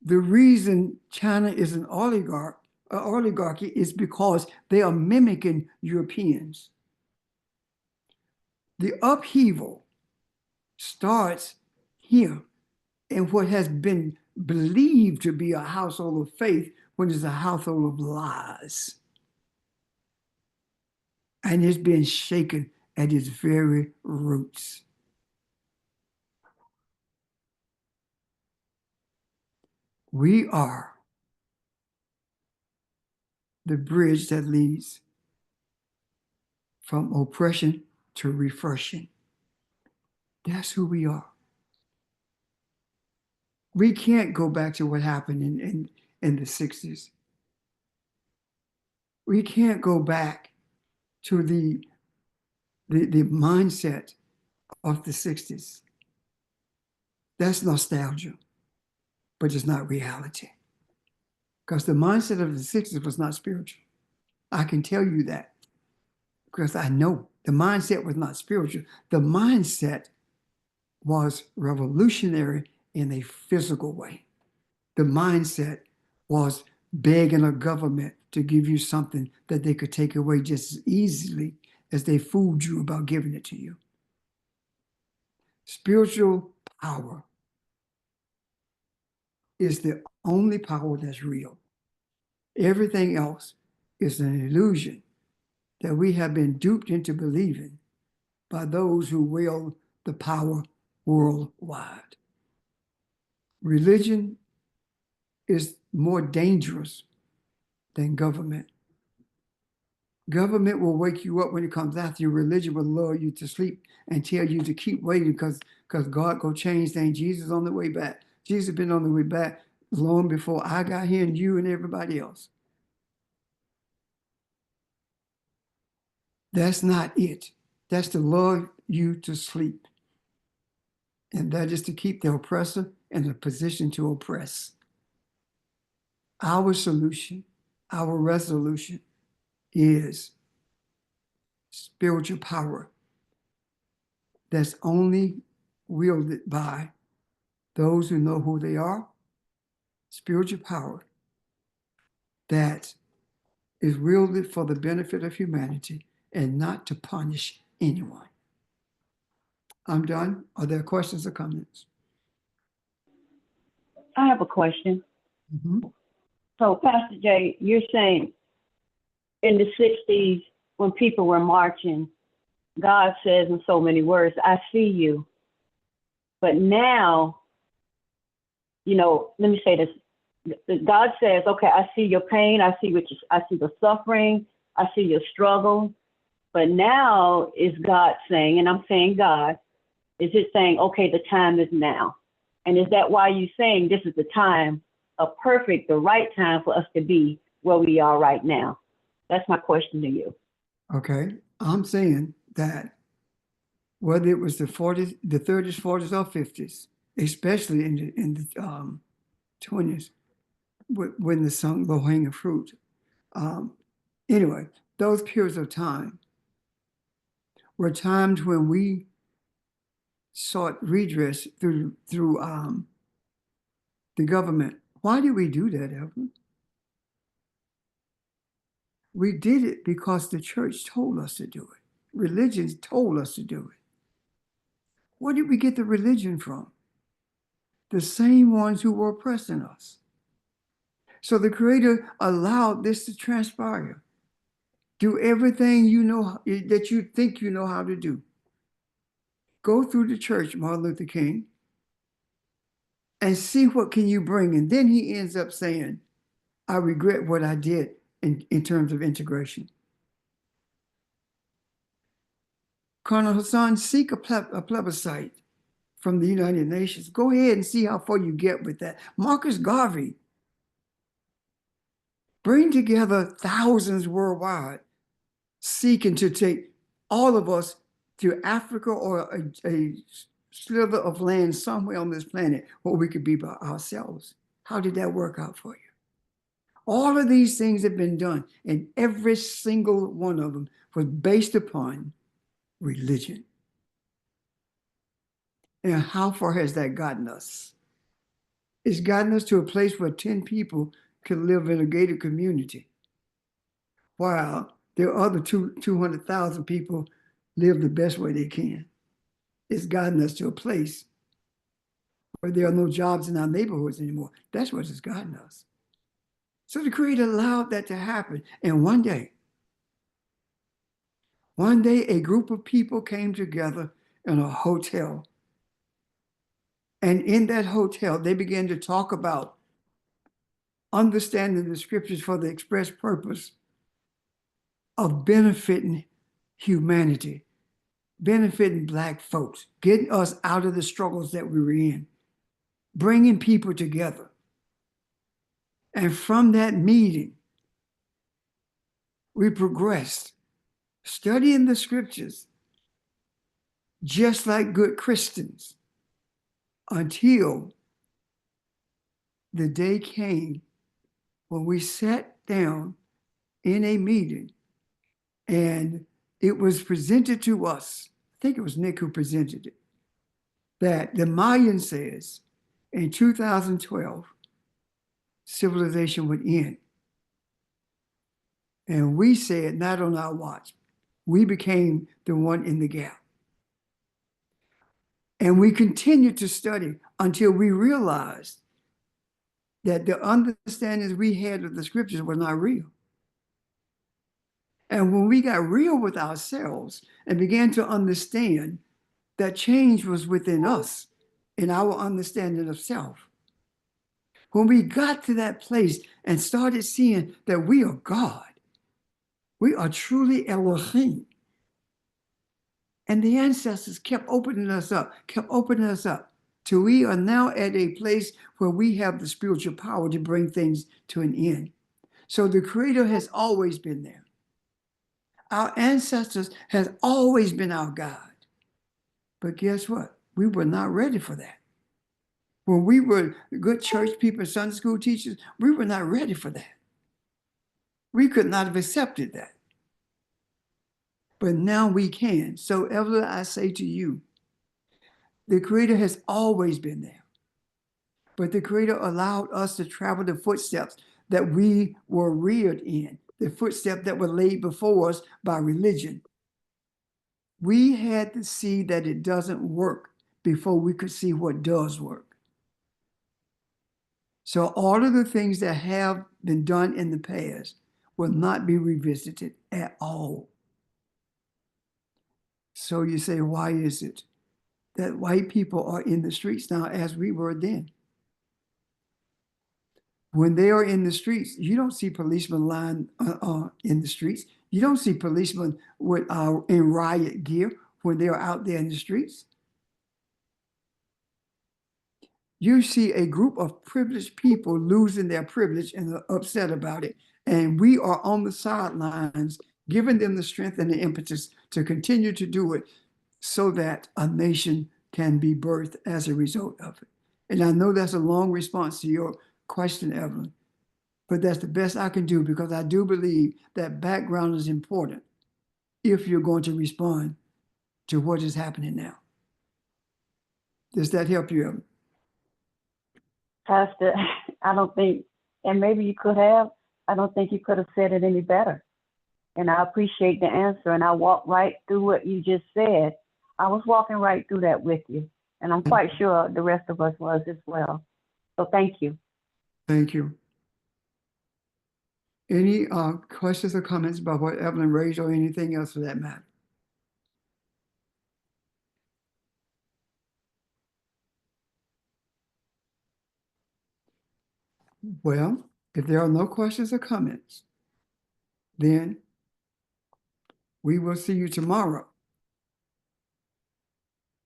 S1: The reason China is an oligarchy is because they are mimicking Europeans. The upheaval starts here in what has been believed to be a household of faith when it's a household of lies. And it's been shaken at its very roots. We are the bridge that leads from oppression to refreshing. That's who we are. We can't go back to what happened in the 60s. We can't go back to the mindset of the 60s. That's nostalgia, but it's not reality. Because the mindset of the 60s was not spiritual. I can tell you that because I know the mindset was not spiritual. The mindset was revolutionary in a physical way. The mindset was begging a government to give you something that they could take away just as easily as they fooled you about giving it to you. Spiritual power is the only power that's real. Everything else is an illusion that we have been duped into believing by those who wield the power worldwide. Religion is more dangerous than government. Government will wake you up when it comes after you. Religion will lull you to sleep and tell you to keep waiting because God go change things. Jesus on the way back. Jesus been on the way back long before I got here and you and everybody else. That's not it. That's to lull you to sleep. And that is to keep the oppressor in a position to oppress. Our solution, our resolution is spiritual power that's only wielded by those who know who they are. Spiritual power that is wielded for the benefit of humanity and not to punish anyone. I'm done. Are there questions or comments?
S9: I have a question.
S1: Mm-hmm.
S9: So, Pastor Jay, you're saying in the 60s, when people were marching, God says in so many words, I see you. But now, you know, let me say this. God says, okay, I see your pain. I see the suffering. I see your struggle. But now is God saying, and I'm saying God, is it saying, okay, the time is now? And is that why you're saying this is the time, the right time for us to be where we are right now? That's my question to you.
S1: Okay. I'm saying that whether it was the 40s, the 30s, 40s, or 50s, especially in the 20s, when the song Low Hanging Fruit. Anyway, those periods of time were times when we sought redress through the government. Why did we do that, Evelyn? We did it because the church told us to do it. Religions told us to do it. Where did we get the religion from? The same ones who were oppressing us. So the Creator allowed this to transpire. Do everything you know that you think you know how to do. Go through the church, Martin Luther King, and see what can you bring. And then he ends up saying, I regret what I did in terms of integration. Colonel Hassan, seek a plebiscite from the United Nations. Go ahead and see how far you get with that. Marcus Garvey, bring together thousands worldwide, seeking to take all of us to Africa or a sliver of land somewhere on this planet where we could be by ourselves. How did that work out for you? All of these things have been done, and every single one of them was based upon religion. And how far has that gotten us? It's gotten us to a place where 10 people can live in a gated community, while the other 200,000 people live the best way they can. It's gotten us to a place where there are no jobs in our neighborhoods anymore. That's what it's gotten us. So the Creator allowed that to happen. And one day, a group of people came together in a hotel. And in that hotel, they began to talk about understanding the scriptures for the express purpose of benefiting humanity, benefiting Black folks, getting us out of the struggles that we were in, bringing people together. And from that meeting, we progressed, studying the scriptures, just like good Christians, until the day came when we sat down in a meeting, and it was presented to us. I think it was Nick who presented it, that the Mayan says in 2012, civilization would end. And we said, not on our watch. We became the one in the gap. And we continued to study until we realized that the understandings we had of the scriptures were not real. And when we got real with ourselves and began to understand that change was within us in our understanding of self, when we got to that place and started seeing that we are God, we are truly Elohim. And the ancestors kept opening us up, till we are now at a place where we have the spiritual power to bring things to an end. So the Creator has always been there. Our ancestors has always been our God. But guess what? We were not ready for that. When we were good church people, Sunday school teachers, we were not ready for that. We could not have accepted that. But now we can. So, Evelyn, I say to you, the Creator has always been there. But the Creator allowed us to travel the footsteps that we were reared in, the footsteps that were laid before us by religion. We had to see that it doesn't work before we could see what does work. So all of the things that have been done in the past will not be revisited at all. So you say, why is it that white people are in the streets now as we were then? When they are in the streets, you don't see policemen lying in the streets. You don't see policemen with in riot gear when they are out there in the streets. You see a group of privileged people losing their privilege and are upset about it. And we are on the sidelines, giving them the strength and the impetus to continue to do it so that a nation can be birthed as a result of it. And I know that's a long response to your question, Evelyn, but that's the best I can do, because I do believe that background is important if you're going to respond to what is happening now. Does that help you, Evelyn?
S9: Pastor, I don't think, and maybe you could have, I don't think you could have said it any better. And I appreciate the answer, and I walked right through what you just said. I was walking right through that with you, and I'm quite sure the rest of us was as well. So thank you.
S1: Thank you. Any questions or comments about what Evelyn raised, or anything else for that matter? Well, if there are no questions or comments, then we will see you tomorrow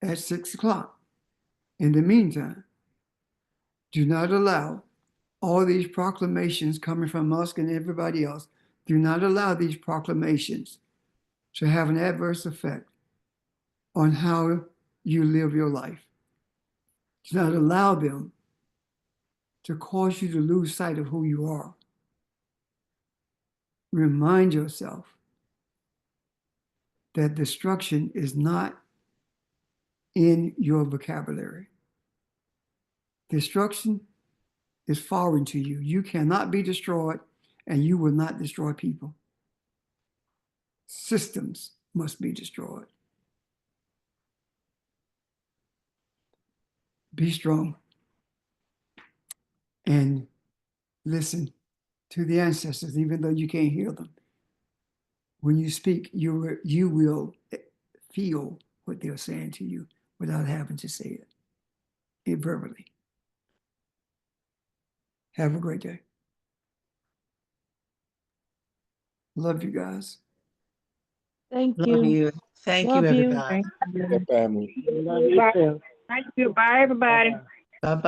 S1: at 6 o'clock. In the meantime, do not allow all these proclamations coming from us and everybody else, do not allow these proclamations to have an adverse effect on how you live your life. Do not allow them to cause you to lose sight of who you are. Remind yourself that destruction is not in your vocabulary. Destruction is foreign to you. You cannot be destroyed, and you will not destroy people. Systems must be destroyed. Be strong and listen to the ancestors, even though you can't hear them. When you speak, you will feel what they're saying to you without having to say it verbally. Have a great day. Love you guys.
S8: Thank
S10: Love you. Thank you,
S8: Love you.
S10: everybody.
S4: Your family.
S8: Love you too.
S9: Thank you. Bye, everybody.
S10: Bye-bye.